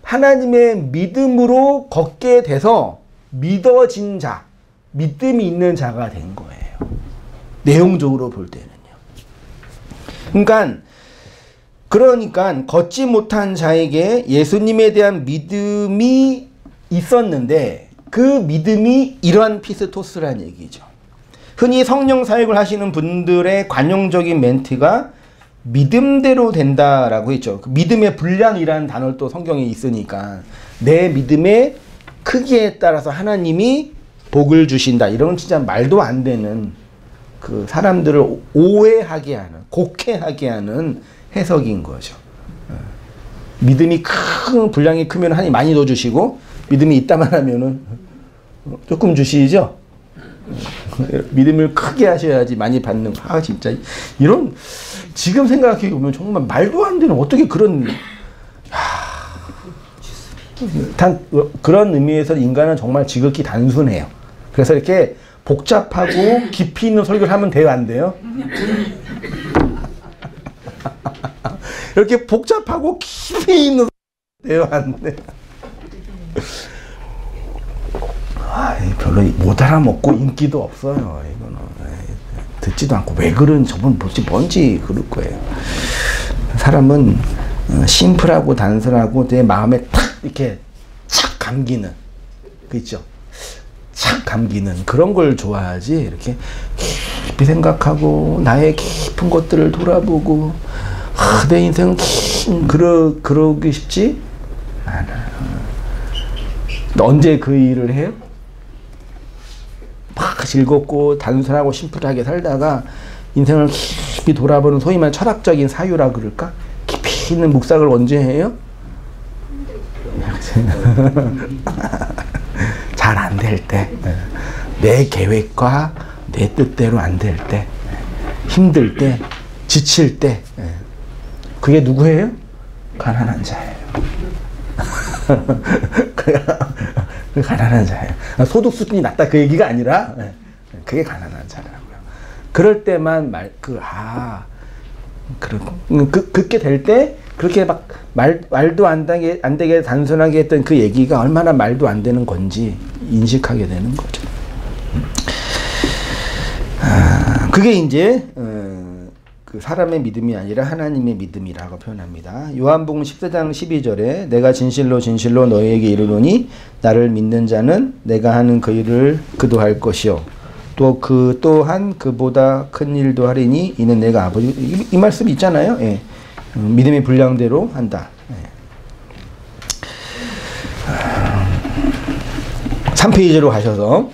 하나님의 믿음으로 걷게 돼서 믿어진 자, 믿음이 있는 자가 된 거예요. 내용적으로 볼 때는요. 그러니까 걷지 못한 자에게 예수님에 대한 믿음이 있었는데 그 믿음이 이러한 피스토스란 얘기죠. 흔히 성령 사역을 하시는 분들의 관용적인 멘트가 믿음대로 된다라고 했죠. 그 믿음의 분량이라는 단어를 또 성경에 있으니까 내 믿음의 크기에 따라서 하나님이 복을 주신다. 이런 진짜 말도 안 되는 그 사람들을 오해하게 하는, 곡해하게 하는 해석인 거죠. 믿음이 분량이 크면 하나님 많이 넣어주시고 믿음이 있다만 하면은 조금 주시죠. 믿음을 크게 하셔야지 많이 받는. 진짜 이런 지금 생각해 보면 정말 말도 안 되는 어떻게 그런 그런 의미에서 인간은 정말 지극히 단순해요. 그래서 이렇게 복잡하고 깊이 있는 설교를 하면 돼요, 안 돼요? 이렇게 복잡하고 깊이 있는 돼요, 안 돼요? 별로 못 알아먹고 인기도 없어요. 이거는 듣지도 않고 왜 그런 저분 뭔지 그럴 거예요. 사람은 심플하고 단순하고 내 마음에 탁 이렇게 착 감기는 그 있죠. 착 감기는 그런 걸 좋아하지. 이렇게 깊이 생각하고 나의 깊은 것들을 돌아보고 내 인생은 그러기 쉽지 않아. 언제 그 일을 해요? 막 즐겁고 단순하고 심플하게 살다가 인생을 깊이 돌아보는 소위 말하는 철학적인 사유라 그럴까? 깊이 있는 묵상을 언제 해요? 잘 안 될 때, 내 계획과 내 뜻대로 안 될 때, 힘들 때, 지칠 때, 그게 누구예요? 가난한 자예요. 가난한 자예요. 소득 수준이 낮다 그 얘기가 아니라 그게 가난한 자라고요. 그럴 때만 그렇게 될 때 그렇게 막 말도 안 되게 단순하게 했던 그 얘기가 얼마나 말도 안 되는 건지 인식하게 되는 거죠. 그게 이제 그 사람의 믿음이 아니라 하나님의 믿음이라고 표현합니다. 요한복음 14장 12절에 내가 진실로 진실로 너희에게 이르노니 나를 믿는 자는 내가 하는 그 일을 그도 할 것이요 또 그 또한 그보다 큰 일도 하리니 이는 내가 아버지 이 말씀 있잖아요. 예. 믿음의 분량대로 한다. 예. 3페이지로 가셔서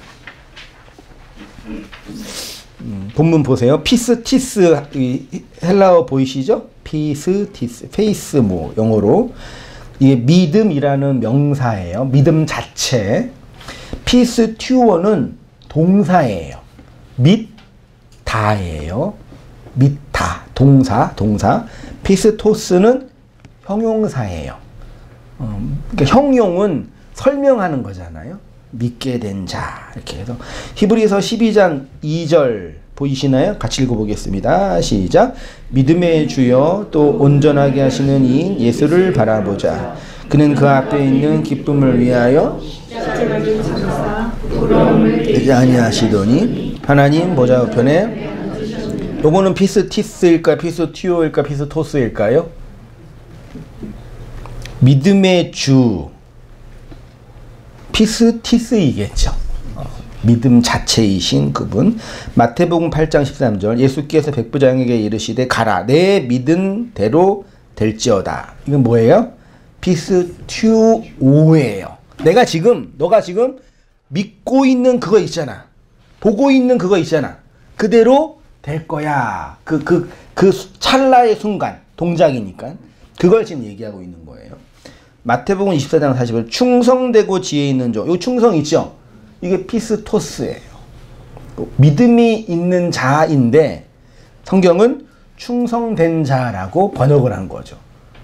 본문 보세요. 피스티스 헬라어 보이시죠? 피스티스 페이스 뭐 영어로 이게 믿음이라는 명사예요. 믿음 자체. 피스튜어는 동사예요. 믿다예요. 믿다 동사. 피스토스는 형용사예요. 그러니까 형용은 설명하는 거잖아요. 믿게 된 자 이렇게 해서 히브리서 12장 2절 보이시나요? 같이 읽어보겠습니다. 시작. 믿음의 주여 또 온전하게 하시는 이인 예수를 바라보자. 그는 그 앞에 있는 기쁨을 위하여 아니하시더니 하나님 보좌 우편에 요거는 피스티스일까 피스튜어일까 피스토스일까요? 믿음의 주 피스티스이겠죠. 믿음 자체이신 그분. 마태복음 8장 13절 예수께서 백부장에게 이르시되 가라 내 믿은 대로 될지어다. 이건 뭐예요? 피스튜오예요. 너가 지금 믿고 있는 그거 있잖아. 보고 있는 그거 있잖아. 그대로 될 거야. 그 찰나의 순간 동작이니까 그걸 지금 얘기하고 있는 거예요. 마태복음 24장 40절 충성되고 지혜 있는 종. 요 충성 있죠? 이게 피스토스예요. 믿음이 있는 자인데 성경은 충성된 자라고 번역을 한 거죠.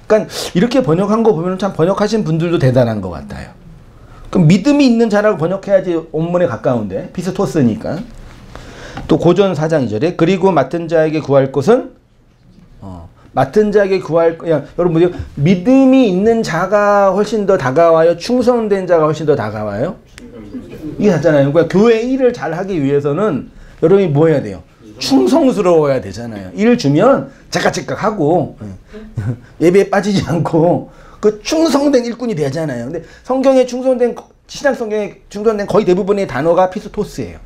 그러니까 이렇게 번역한 거 보면 참 번역하신 분들도 대단한 것 같아요. 그럼 믿음이 있는 자라고 번역해야지 온문에 가까운데 피스토스니까. 또 고전 4장 2절에 그리고 맡은 자에게 구할 것은 맡은 자에게 여러분 믿음이 있는 자가 훨씬 더 다가와요? 충성된 자가 훨씬 더 다가와요? 이게 맞잖아요. 그러니까 교회 일을 잘 하기 위해서는 여러분이 뭐 해야 돼요? 충성스러워야 되잖아요. 일 주면 제깍제깍 하고 예배에 빠지지 않고 그 충성된 일꾼이 되잖아요. 근데 성경에 충성된 신약 성경에 충성된 거의 대부분의 단어가 피스토스예요.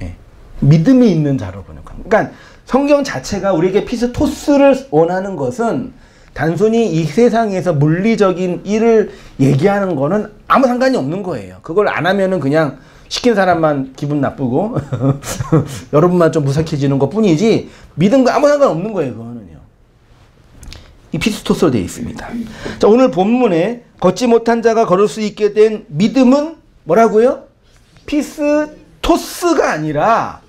예. 믿음이 있는 자로 번역합니다. 그러니까 성경 자체가 우리에게 피스토스를 원하는 것은 단순히 이 세상에서 물리적인 일을 얘기하는 거는 아무 상관이 없는 거예요. 그걸 안 하면은 그냥 시킨 사람만 기분 나쁘고 여러분만 좀 무색해지는 것 뿐이지 믿음과 아무 상관없는 거예요. 그거는요. 이 피스토스로 되어 있습니다. 자, 오늘 본문에 걷지 못한 자가 걸을 수 있게 된 믿음은 뭐라고요? 피스토스가 아니라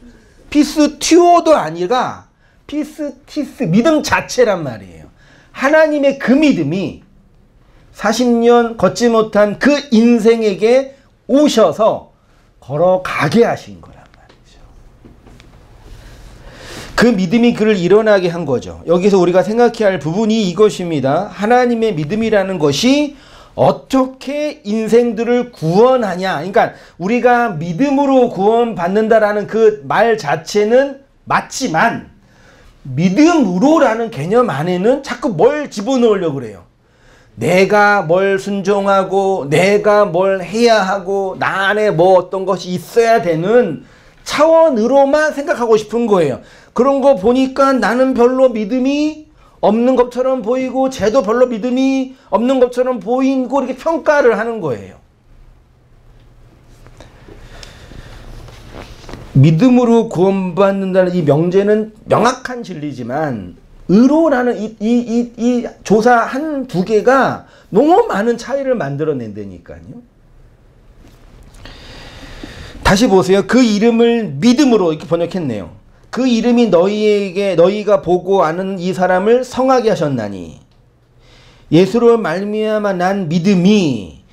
피스튜어도 아니라 피스티스 믿음 자체란 말이에요. 하나님의 그 믿음이 40년 걷지 못한 그 인생에게 오셔서 걸어가게 하신 거란 말이죠. 그 믿음이 그를 일어나게 한 거죠. 여기서 우리가 생각해야 할 부분이 이것입니다. 하나님의 믿음이라는 것이 어떻게 인생들을 구원하냐. 그러니까 우리가 믿음으로 구원받는다라는 그 말 자체는 맞지만 믿음으로라는 개념 안에는 자꾸 뭘 집어넣으려고 그래요. 내가 뭘 순종하고 내가 뭘 해야 하고 나 안에 뭐 어떤 것이 있어야 되는 차원으로만 생각하고 싶은 거예요. 그런 거 보니까 나는 별로 믿음이 없는 것처럼 보이고 쟤도 별로 믿음이 없는 것처럼 보이고 이렇게 평가를 하는 거예요. 믿음으로 구원받는다는 이 명제는 명확한 진리지만 의로라는 이 조사 한 두 개가 너무 많은 차이를 만들어낸다니까요. 다시 보세요. 그 이름을 믿음으로 이렇게 번역했네요. 그 이름이 너희가 보고 아는 이 사람을 성하게 하셨나니 예수로 말미암아 난 믿음이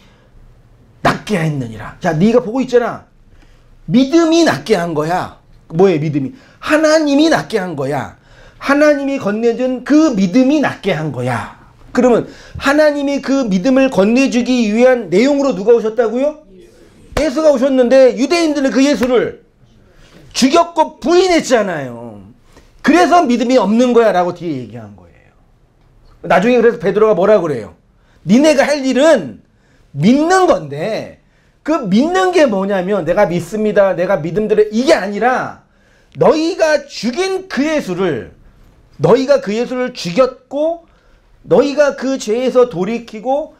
낫게 했느니라. 자, 네가 보고 있잖아. 믿음이 낫게 한 거야. 뭐예요, 믿음이? 하나님이 낫게 한 거야. 하나님이 건네준 그 믿음이 낫게 한 거야. 그러면 하나님이 그 믿음을 건네주기 위한 내용으로 누가 오셨다고요? 예수가 오셨는데 유대인들은 그 예수를 죽였고 부인했잖아요. 그래서 믿음이 없는 거야 라고 뒤에 얘기한 거예요. 나중에 그래서 베드로가 뭐라 그래요? 니네가 할 일은 믿는 건데 그 믿는 게 뭐냐면 내가 믿습니다. 내가 믿음대로 이게 아니라 너희가 죽인 그 예수를 너희가 그 예수를 죽였고 너희가 그 죄에서 돌이키고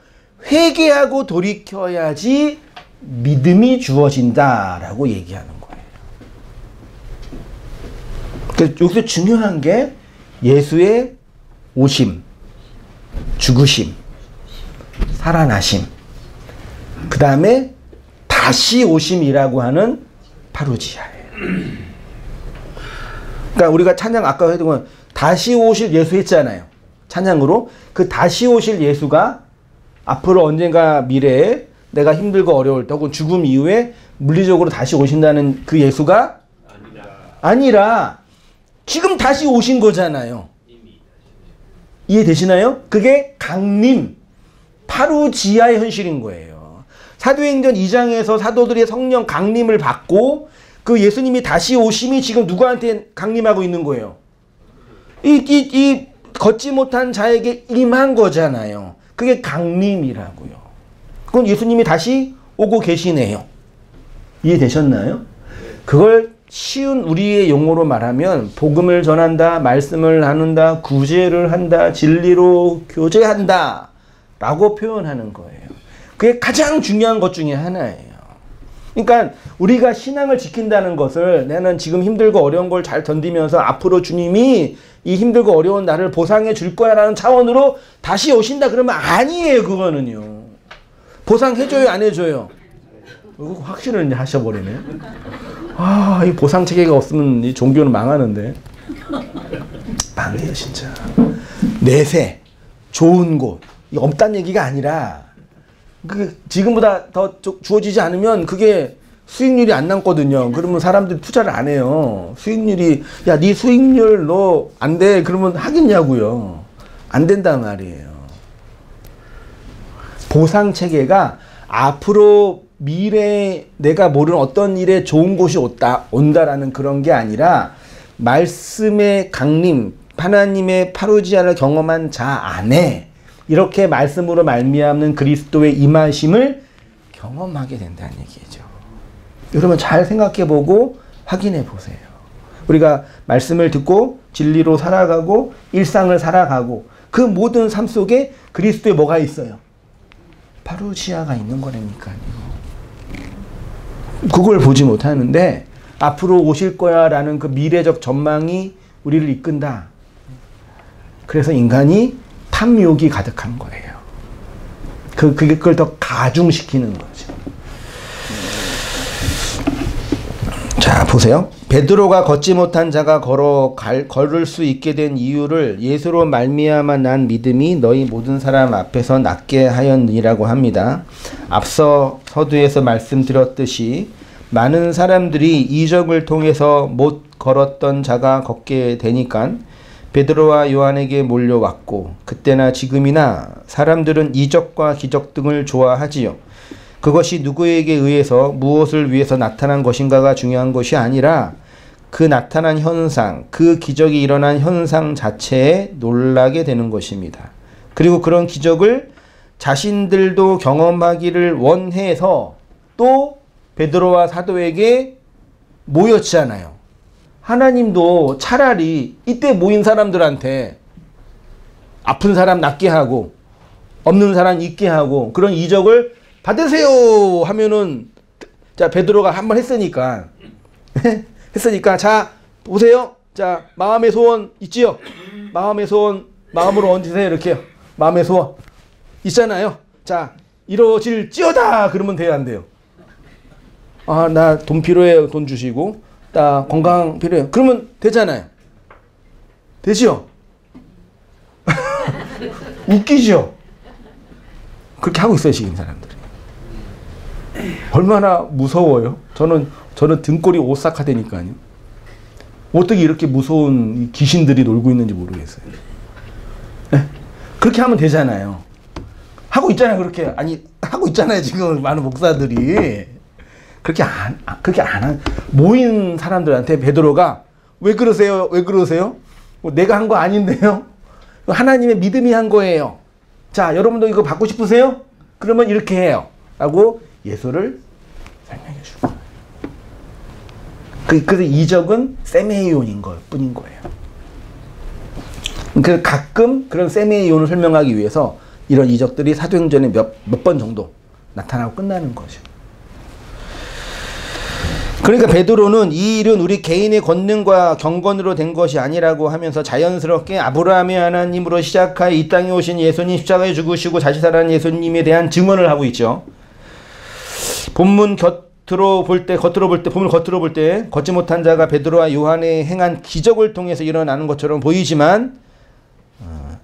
회개하고 돌이켜야지 믿음이 주어진다라고 얘기하는 거예요. 그래서 여기서 중요한 게 예수의 오심, 죽으심, 살아나심, 그 다음에 다시 오심이라고 하는 파루지아예요. 그러니까 우리가 찬양 아까 했던 건 다시 오실 예수 했잖아요. 찬양으로. 그 다시 오실 예수가 앞으로 언젠가 미래에 내가 힘들고 어려울 때 혹은 죽음 이후에 물리적으로 다시 오신다는 그 예수가 아니라 지금 다시 오신 거잖아요. 이해되시나요? 그게 강림, 파루지아의 현실인 거예요. 사도행전 2장에서 사도들의 성령 강림을 받고 그 예수님이 다시 오심이 지금 누구한테 강림하고 있는 거예요? 이 걷지 못한 자에게 임한 거잖아요. 그게 강림이라고요. 그건 예수님이 다시 오고 계시네요. 이해되셨나요? 그걸 쉬운 우리의 용어로 말하면 복음을 전한다, 말씀을 나눈다, 구제를 한다, 진리로 교제한다 라고 표현하는 거예요. 그게 가장 중요한 것 중에 하나예요. 그러니까 우리가 신앙을 지킨다는 것을 나는 지금 힘들고 어려운 걸 잘 견디면서 앞으로 주님이 이 힘들고 어려운 나를 보상해 줄 거야 라는 차원으로 다시 오신다 그러면 아니에요. 그거는요. 보상해줘요 안 해줘요? 확신을 하셔버리네. 아, 이 보상 체계가 없으면 이 종교는 망하는데. 망해요 진짜. 내세, 좋은 곳, 없다는 얘기가 아니라 그 지금보다 더 주어지지 않으면 그게 수익률이 안 남거든요. 그러면 사람들이 투자를 안 해요. 수익률이 야, 네 수익률 너 안 돼. 그러면 하겠냐고요. 안 된단 말이에요. 보상 체계가 앞으로 미래에 내가 모르는 어떤 일에 좋은 곳이 온다라는 그런 게 아니라 말씀의 강림, 하나님의 파루지아를 경험한 자 안에 이렇게 말씀으로 말미암는 그리스도의 임하심을 경험하게 된다는 얘기죠. 여러분 잘 생각해보고 확인해보세요. 우리가 말씀을 듣고 진리로 살아가고 일상을 살아가고 그 모든 삶 속에 그리스도에 뭐가 있어요? 파루지아가 있는 거라니까요. 그걸 보지 못하는데 앞으로 오실 거야 라는 그 미래적 전망이 우리를 이끈다. 그래서 인간이 탐욕이 가득한 거예요. 그걸 더 가중시키는 거죠. 자, 보세요. 베드로가 걷지 못한 자가 걸을 수 있게 된 이유를 예수로 말미암아 난 믿음이 너희 모든 사람 앞에서 낫게 하였니라고 합니다. 앞서 서두에서 말씀드렸듯이 많은 사람들이 이적을 통해서 못 걸었던 자가 걷게 되니까 베드로와 요한에게 몰려왔고 그때나 지금이나 사람들은 이적과 기적 등을 좋아하지요. 그것이 누구에게 의해서 무엇을 위해서 나타난 것인가가 중요한 것이 아니라 그 나타난 현상, 그 기적이 일어난 현상 자체에 놀라게 되는 것입니다. 그리고 그런 기적을 자신들도 경험하기를 원해서 또 베드로와 사도에게 모였잖아요. 하나님도 차라리 이때 모인 사람들한테 아픈 사람 낫게 하고 없는 사람 있게 하고 그런 이적을 받으세요 하면은 자 베드로가 한번 했으니까 자 보세요. 자 마음의 소원 있지요? 마음의 소원 마음으로 얹으세요. 이렇게요. 마음의 소원 있잖아요. 자 이루어질지어다 그러면 돼요 안 돼요? 아 나 돈 필요해요. 돈 주시고 나 건강 필요해요. 그러면 되잖아요. 되죠? 웃기죠? 그렇게 하고 있어요 지금 사람들이. 얼마나 무서워요. 저는 등골이 오싹하다니까요. 어떻게 이렇게 무서운 귀신들이 놀고 있는지 모르겠어요. 네? 그렇게 하면 되잖아요. 하고 있잖아요, 그렇게. 아니, 하고 있잖아요, 지금 많은 목사들이. 그렇게 안 모인 사람들한테 베드로가 왜 그러세요? 왜 그러세요? 내가 한 거 아닌데요? 하나님의 믿음이 한 거예요. 자, 여러분도 이거 받고 싶으세요? 그러면 이렇게 해요. 라고 예수를 설명해 주고. 그래서 이적은 세메이온인 것 뿐인 거예요. 그래서 가끔 그런 세메이온을 설명하기 위해서 이런 이적들이 사도행전에 몇 번 정도 나타나고 끝나는 거죠. 그러니까 베드로는 이 일은 우리 개인의 권능과 경건으로 된 것이 아니라고 하면서 자연스럽게 아브라함의 하나님으로 시작하여 이 땅에 오신 예수님, 십자가에 죽으시고 다시 살아난 예수님에 대한 증언을 하고 있죠. 본문 겉으로 볼 때 걷지 못한 자가 베드로와 요한의 행한 기적을 통해서 일어나는 것처럼 보이지만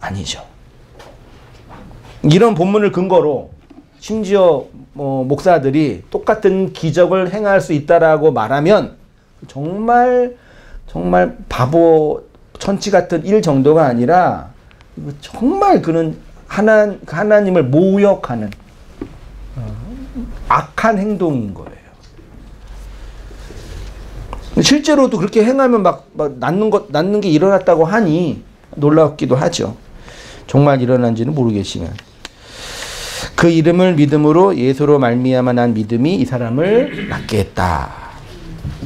아니죠. 이런 본문을 근거로 심지어 목사들이 똑같은 기적을 행할 수 있다라고 말하면 정말 바보 천치 같은 일 정도가 아니라 정말 그는 하나님을 모욕하는 악한 행동인 거예요. 실제로도 그렇게 행하면 막 낫는 게 일어났다고 하니 놀랍기도 하죠. 정말 일어난지는 모르겠지만. 그 이름을 믿음으로 예수로 말미암아 난 믿음이 이 사람을 낫게 했다.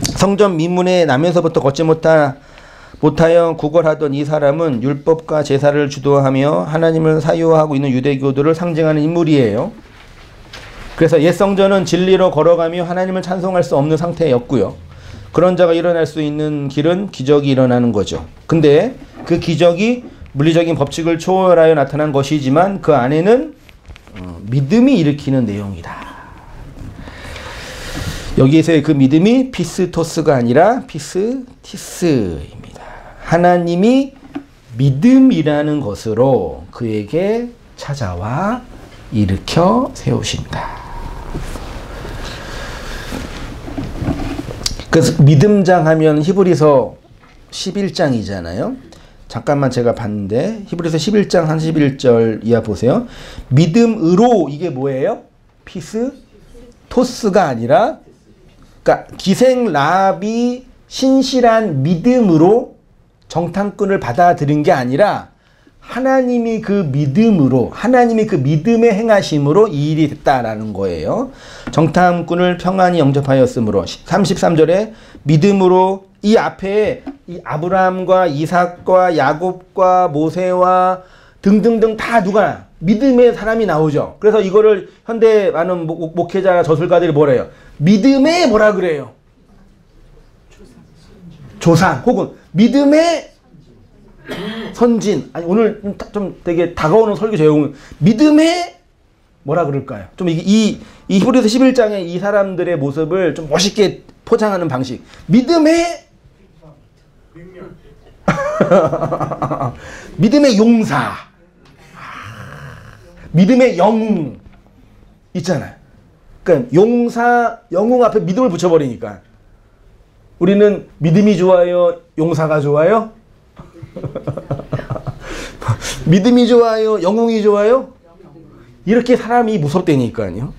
성전 미문에 나면서부터 걷지 못하여 구걸하던 이 사람은 율법과 제사를 주도하며 하나님을 사유하고 있는 유대교도를 상징하는 인물이에요. 그래서 옛 성전은 진리로 걸어가며 하나님을 찬송할 수 없는 상태였고요. 그런 자가 일어날 수 있는 길은 기적이 일어나는 거죠. 근데 그 기적이 물리적인 법칙을 초월하여 나타난 것이지만 그 안에는 믿음이 일으키는 내용이다. 여기에서의 그 믿음이 피스토스가 아니라 피스티스입니다. 하나님이 믿음이라는 것으로 그에게 찾아와 일으켜 세우신다. 그래서 믿음장 하면 히브리서 11장이잖아요. 잠깐만 제가 봤는데 히브리서 11장 31절 이하 보세요. 믿음으로 이게 뭐예요? 피스토스가 아니라 그러니까 기생 라합이 신실한 믿음으로 정탐꾼을 받아들인 게 아니라 하나님이 그 믿음으로 하나님이 그 믿음의 행하심으로 이 일이 됐다라는 거예요. 정탐꾼을 평안히 영접하였으므로 33절에 믿음으로 이 앞에 이 아브라함과 이삭과 야곱과 모세와 등등등 다 누가 믿음의 사람이 나오죠. 그래서 이거를 현대 많은 목회자 저술가들이 뭐래요? 믿음의 뭐라 그래요? 조상 혹은 믿음의 선진. 아니 오늘 좀 되게 다가오는 설교 제목은 믿음의 뭐라 그럴까요? 좀 이 히브리서 11장의 이 사람들의 모습을 좀 멋있게 포장하는 방식. 믿음의 믿음의 용사. 믿음의 영웅 있잖아요. 그러니까 용사, 영웅 앞에 믿음을 붙여버리니까 우리는 믿음이 좋아요? 용사가 좋아요? 믿음이 좋아요? 영웅이 좋아요? 이렇게 사람이 무섭다니까요.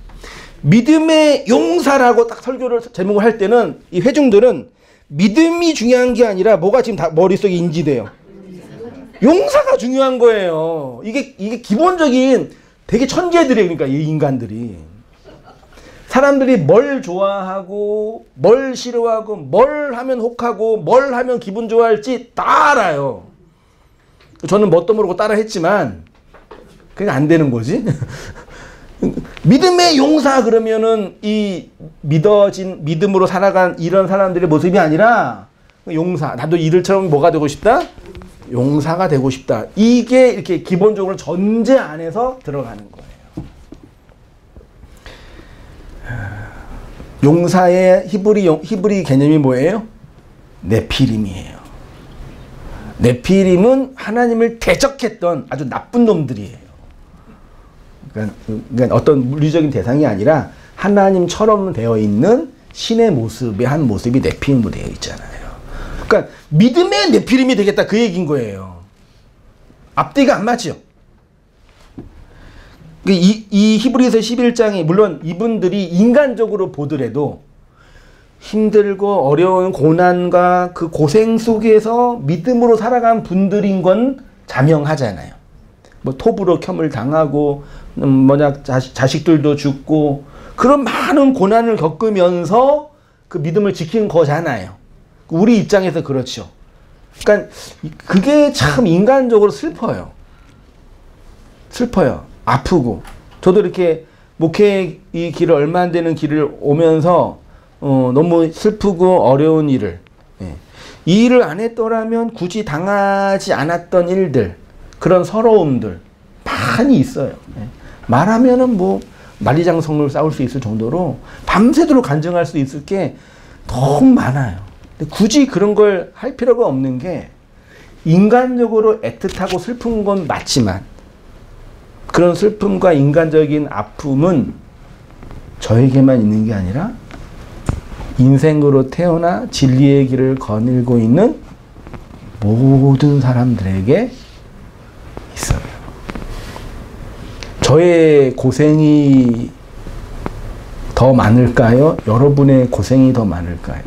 믿음의 용사라고 딱 설교를 제목을 할 때는 이 회중들은 믿음이 중요한 게 아니라 뭐가 지금 다 머릿속에 인지돼요? 용사가 중요한 거예요. 이게 기본적인 되게 천재들이에요. 그러니까 이 인간들이. 사람들이 뭘 좋아하고 뭘 싫어하고 뭘 하면 혹하고 뭘 하면 기분 좋아할지 다 알아요. 저는 뭣도 모르고 따라 했지만 그게 안 되는 거지. 믿음의 용사 그러면은 이 믿어진 믿음으로 살아간 이런 사람들의 모습이 아니라 용사. 나도 이들처럼 뭐가 되고 싶다? 용사가 되고 싶다. 이게 이렇게 기본적으로 전제 안에서 들어가는 거예요. 용사의 히브리 개념이 뭐예요? 네피림이에요. 네피림은 하나님을 대적했던 아주 나쁜 놈들이에요. 그러니까 어떤 물리적인 대상이 아니라 하나님처럼 되어 있는 신의 모습의 한 모습이 네피림으로 되어 있잖아요. 그러니까 믿음의 네피림이 되겠다 그 얘기인 거예요. 앞뒤가 안 맞죠. 이 히브리서 11장이 물론 이분들이 인간적으로 보더라도 힘들고 어려운 고난과 그 고생 속에서 믿음으로 살아간 분들인 건 자명하잖아요. 뭐 톱으로 켬을 당하고 자식들도 죽고 그런 많은 고난을 겪으면서 그 믿음을 지킨 거잖아요. 우리 입장에서 그렇죠. 그러니까 그게 참 인간적으로 슬퍼요. 슬퍼요. 아프고. 저도 이렇게 목회 이 길을 얼마 안 되는 길을 오면서 너무 슬프고 어려운 일을 이 일을 안 했더라면 굳이 당하지 않았던 일들 그런 서러움들 많이 있어요. 말하면은 뭐 만리장성을 쌓을 수 있을 정도로 밤새도록 간증할 수 있을 게 너무 많아요. 근데 굳이 그런 걸 할 필요가 없는 게 인간적으로 애틋하고 슬픈 건 맞지만 그런 슬픔과 인간적인 아픔은 저에게만 있는 게 아니라 인생으로 태어나 진리의 길을 거닐고 있는 모든 사람들에게 있어요. 저의 고생이 더 많을까요? 여러분의 고생이 더 많을까요?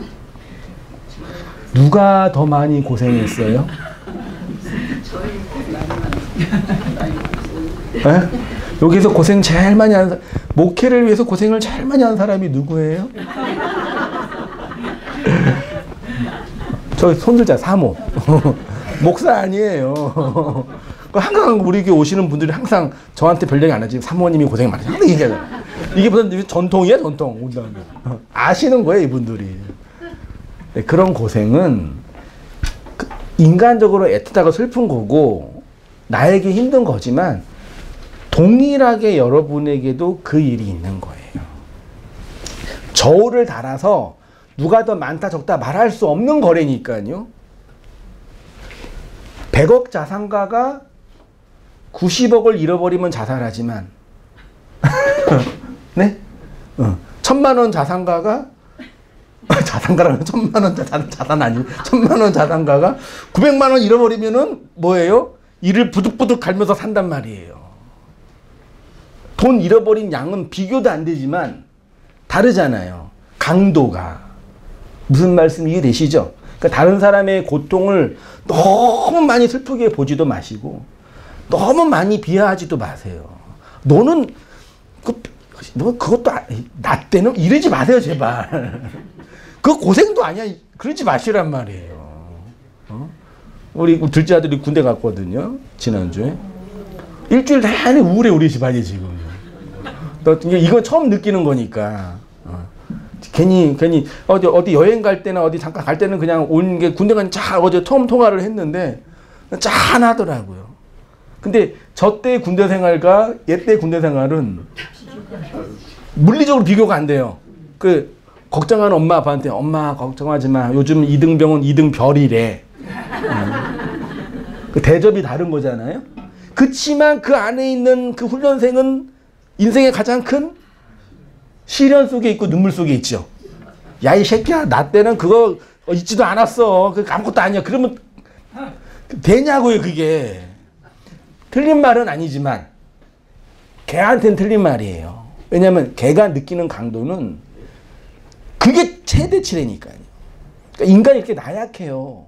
누가 더 많이 고생했어요? 여기서 고생 제일 많이 한 사람, 목회를 위해서 고생을 제일 많이 한 사람이 누구예요? 저 손들자 사모. 목사 아니에요. 항상 우리 교회 오시는 분들이 항상 저한테 별 얘기 안 하지. 사모님이 고생 많으세요. 항상 얘기하잖아요. 이게 무슨 전통이야, 전통. 아시는 거예요, 이분들이. 네, 그런 고생은 인간적으로 애틋하고 슬픈 거고 나에게 힘든 거지만 동일하게 여러분에게도 그 일이 있는 거예요. 저울을 달아서 누가 더 많다 적다 말할 수 없는 거래니까요. 100억 자산가가 90억을 잃어버리면 자살하지만 네? 1000만 원 자산가가 자산가라면 1000만 원 자산 아니고 1000만 원 자산가가 900만 원 잃어버리면은 뭐예요? 이를 부득부득 갈면서 산단 말이에요. 돈 잃어버린 양은 비교도 안 되지만 다르잖아요. 강도가. 무슨 말씀 이해되시죠? 그러니까 다른 사람의 고통을 너무 많이 슬프게 보지도 마시고 너무 많이 비하하지도 마세요. 너 그것도 나 때는 이러지 마세요, 제발. 그거 고생도 아니야. 그러지 마시란 말이에요. 우리 둘째 아들이 군대 갔거든요. 지난주에. 일주일 내내 우울해, 우리 집안이 지금. 이건 처음 느끼는 거니까. 괜히 어디 여행 갈 때나 어디 잠깐 갈 때는 그냥 온 게 군대 간 어제 처음 통화를 했는데 짠하더라고요. 근데 저 때 군대 생활과 얘 때 군대 생활은 물리적으로 비교가 안 돼요. 걱정하는 엄마 아빠한테 엄마 걱정하지 마. 요즘 2등병은 2등별이래. 그 대접이 다른 거잖아요. 그치만 그 안에 있는 그 훈련생은 인생의 가장 큰 시련 속에 있고 눈물 속에 있죠. 야, 이 새끼야, 나 때는 그거 있지도 않았어. 그 아무것도 아니야. 그러면 되냐고요, 그게. 틀린 말은 아니지만 걔한테는 틀린 말이에요. 왜냐하면 걔가 느끼는 강도는 그게 최대치라니까요. 그러니까 인간이 이렇게 나약해요.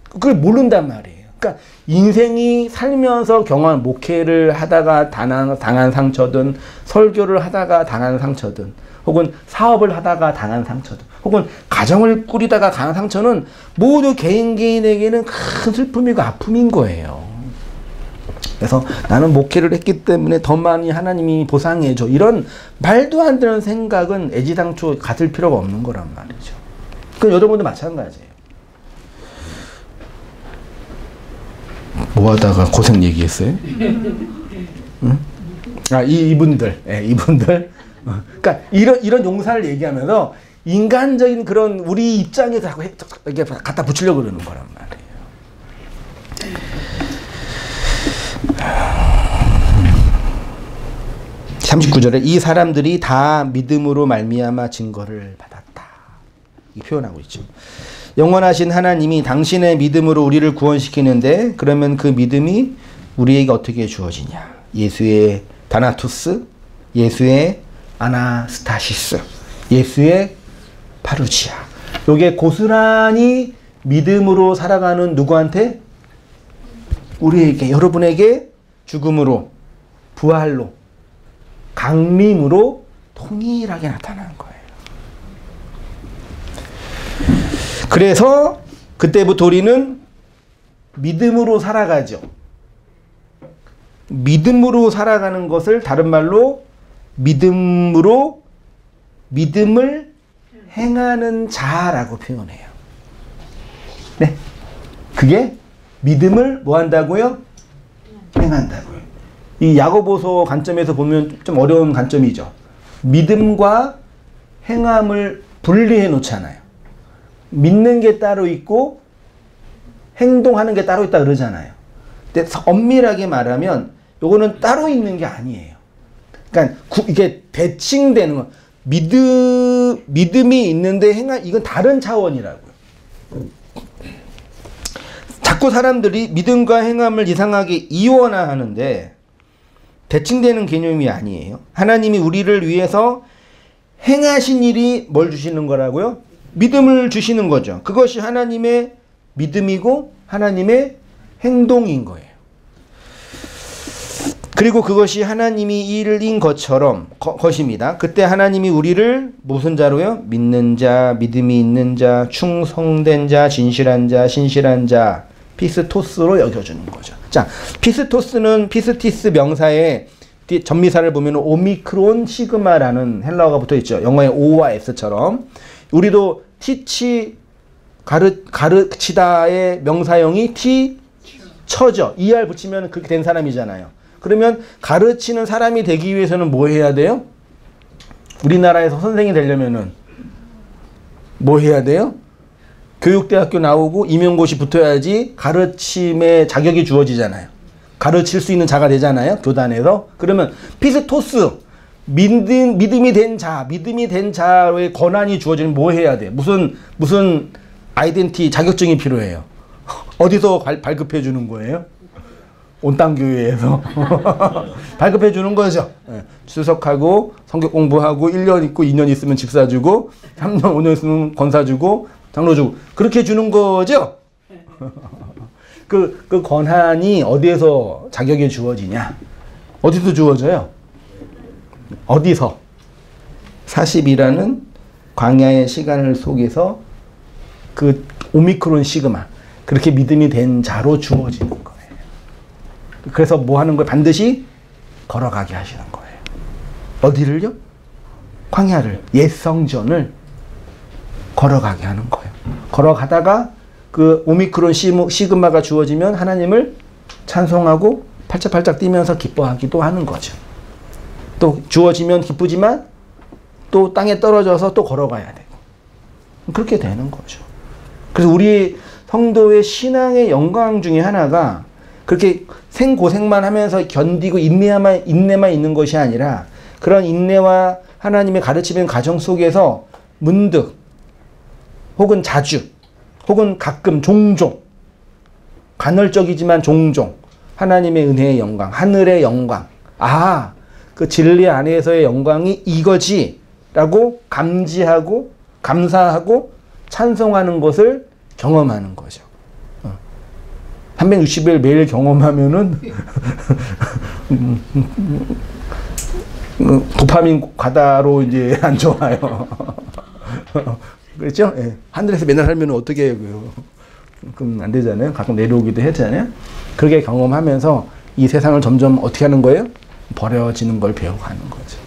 그걸 모른단 말이에요. 그러니까 인생이 살면서 경험한 목회를 하다가 당한 상처든 설교를 하다가 당한 상처든 혹은 사업을 하다가 당한 상처든 혹은 가정을 꾸리다가 당한 상처는 모두 개인에게는 큰 슬픔이고 아픔인 거예요. 그래서 나는 목회를 했기 때문에 더 많이 하나님이 보상해줘. 이런 말도 안 되는 생각은 애지당초 가질 필요가 없는 거란 말이죠. 그럼 여러분도 마찬가지예요. 뭐 하다가 고생 얘기했어요? 응? 이분들. 그러니까 이런 용사를 얘기하면서 인간적인 그런 우리 입장에서 자꾸 이렇게 갖다 붙이려고 그러는 거란 말이에요. 39절에 이 사람들이 다 믿음으로 말미암아 증거를 받았다. 표현하고 있죠. 영원하신 하나님이 당신의 믿음으로 우리를 구원시키는데 그러면 그 믿음이 우리에게 어떻게 주어지냐? 예수의 다나투스, 예수의 아나스타시스, 예수의 파루지아. 요게 고스란히 믿음으로 살아가는 누구한테? 우리에게, 여러분에게 죽음으로, 부활로, 강림으로 동일하게 나타나는 거예요. 그래서 그때부터 우리는 믿음으로 살아가죠. 믿음으로 살아가는 것을 다른 말로 믿음을 행하는 자라고 표현해요. 네. 그게 믿음을 뭐 한다고요? 행한다고요. 이 야고보서 관점에서 보면 좀 어려운 관점이죠. 믿음과 행함을 분리해 놓잖아요. 믿는 게 따로 있고 행동하는 게 따로 있다 그러잖아요. 근데 엄밀하게 말하면 요거는 따로 있는 게 아니에요. 그러니까 이게 대칭되는 거. 믿음이 있는데 이건 다른 차원이라고요. 자꾸 사람들이 믿음과 행함을 이상하게 이원화하는데 대칭되는 개념이 아니에요. 하나님이 우리를 위해서 행하신 일이 뭘 주시는 거라고요? 믿음을 주시는 거죠. 그것이 하나님의 믿음이고 하나님의 행동인 거예요. 그리고 그것이 하나님이 일인 것입니다. 그때 하나님이 우리를 무슨 자로요? 믿는 자, 믿음이 있는 자, 충성된 자, 진실한 자, 신실한 자, 피스토스로 여겨주는 거죠. 자, 피스토스는 피스티스 명사에 전미사를 보면 오미크론 시그마라는 헬라어가 붙어 있죠. 영어의 O와 S처럼. 우리도 teach, 가르치다의 명사형이 teacher죠. ER 붙이면 그렇게 된 사람이잖아요. 그러면 가르치는 사람이 되기 위해서는 뭐 해야 돼요? 우리나라에서 선생이 되려면은 뭐 해야 돼요? 교육대학교 나오고 임용고시 붙어야지 가르침의 자격이 주어지잖아요. 가르칠 수 있는 자가 되잖아요. 교단에서. 그러면 피스토스, 믿음이 된 자의 권한이 주어지면 뭐 해야 돼? 무슨 아이덴티 자격증이 필요해요? 어디서 발급해 주는 거예요? 온땅교회에서 발급해 주는 거죠. 수석하고 성경 공부하고 1년 있고 2년 있으면 집사 주고 3년 5년 있으면 권사 주고 장로 주고 그렇게 주는 거죠. 그 권한이 어디에서 자격이 주어지냐? 어디서 주어져요? 어디서? 40이라는 광야의 시간을 속에서 그 오미크론 시그마 그렇게 믿음이 된 자로 주어지는 거예요. 그래서 뭐 하는 거예요? 반드시 걸어가게 하시는 거예요. 어디를요? 광야를, 옛 성전을 걸어가게 하는 거예요. 걸어가다가 그 오미크론 시그마가 주어지면 하나님을 찬송하고 팔짝팔짝 뛰면서 기뻐하기도 하는 거죠. 또 주어지면 기쁘지만 또 땅에 떨어져서 또 걸어가야 되고 그렇게 되는 거죠. 그래서 우리 성도의 신앙의 영광 중에 하나가 그렇게 생고생만 하면서 견디고 인내만 있는 것이 아니라 그런 인내와 하나님의 가르치는 과정 속에서 문득 혹은 자주 혹은 가끔 종종 간헐적이지만 종종 하나님의 은혜의 영광, 하늘의 영광, 그 진리 안에서의 영광이 이거지 라고 감지하고 감사하고 찬송하는 것을 경험하는 거죠. 360일 매일 경험하면은 도파민 과다로 이제 안 좋아요. 그렇죠? 예. 하늘에서 맨날 살면 어떻게 해요? 그럼 안 되잖아요. 가끔 내려오기도 했잖아요. 그렇게 경험하면서 이 세상을 점점 어떻게 하는 거예요? 버려지는 걸 배워가는 거죠.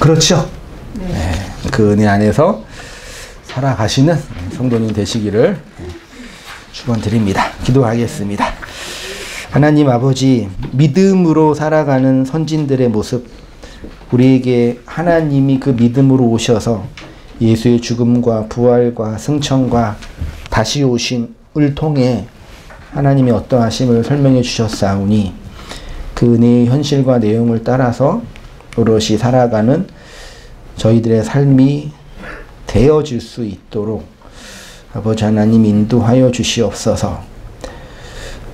그렇죠? 네. 그 은혜 안에서 살아가시는 성도님 되시기를 축원드립니다. 기도하겠습니다. 하나님 아버지, 믿음으로 살아가는 선진들의 모습, 우리에게 하나님이 그 믿음으로 오셔서 예수의 죽음과 부활과 승천과 다시 오심을 통해 하나님이 어떠하심을 설명해 주셨사오니 그 은혜의 현실과 내용을 따라서 오롯이 살아가는 저희들의 삶이 되어질 수 있도록 아버지 하나님 인도하여 주시옵소서.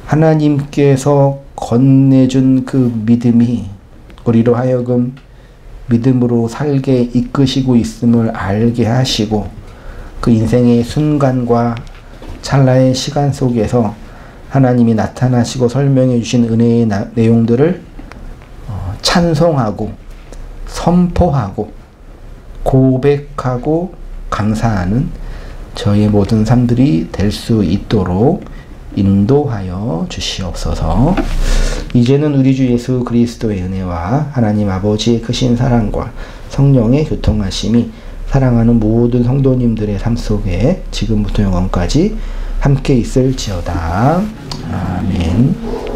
하나님께서 건네준 그 믿음이 우리로 하여금 믿음으로 살게 이끄시고 있음을 알게 하시고 그 인생의 순간과 찰나의 시간 속에서 하나님이 나타나시고 설명해 주신 은혜의 내용들을 찬송하고 선포하고 고백하고 감사하는 저의 모든 삶들이 될 수 있도록 인도하여 주시옵소서. 이제는 우리 주 예수 그리스도의 은혜와 하나님 아버지의 크신 사랑과 성령의 교통하심이 사랑하는 모든 성도님들의 삶 속에 지금부터 영원까지 함께 있을지어다. 아멘.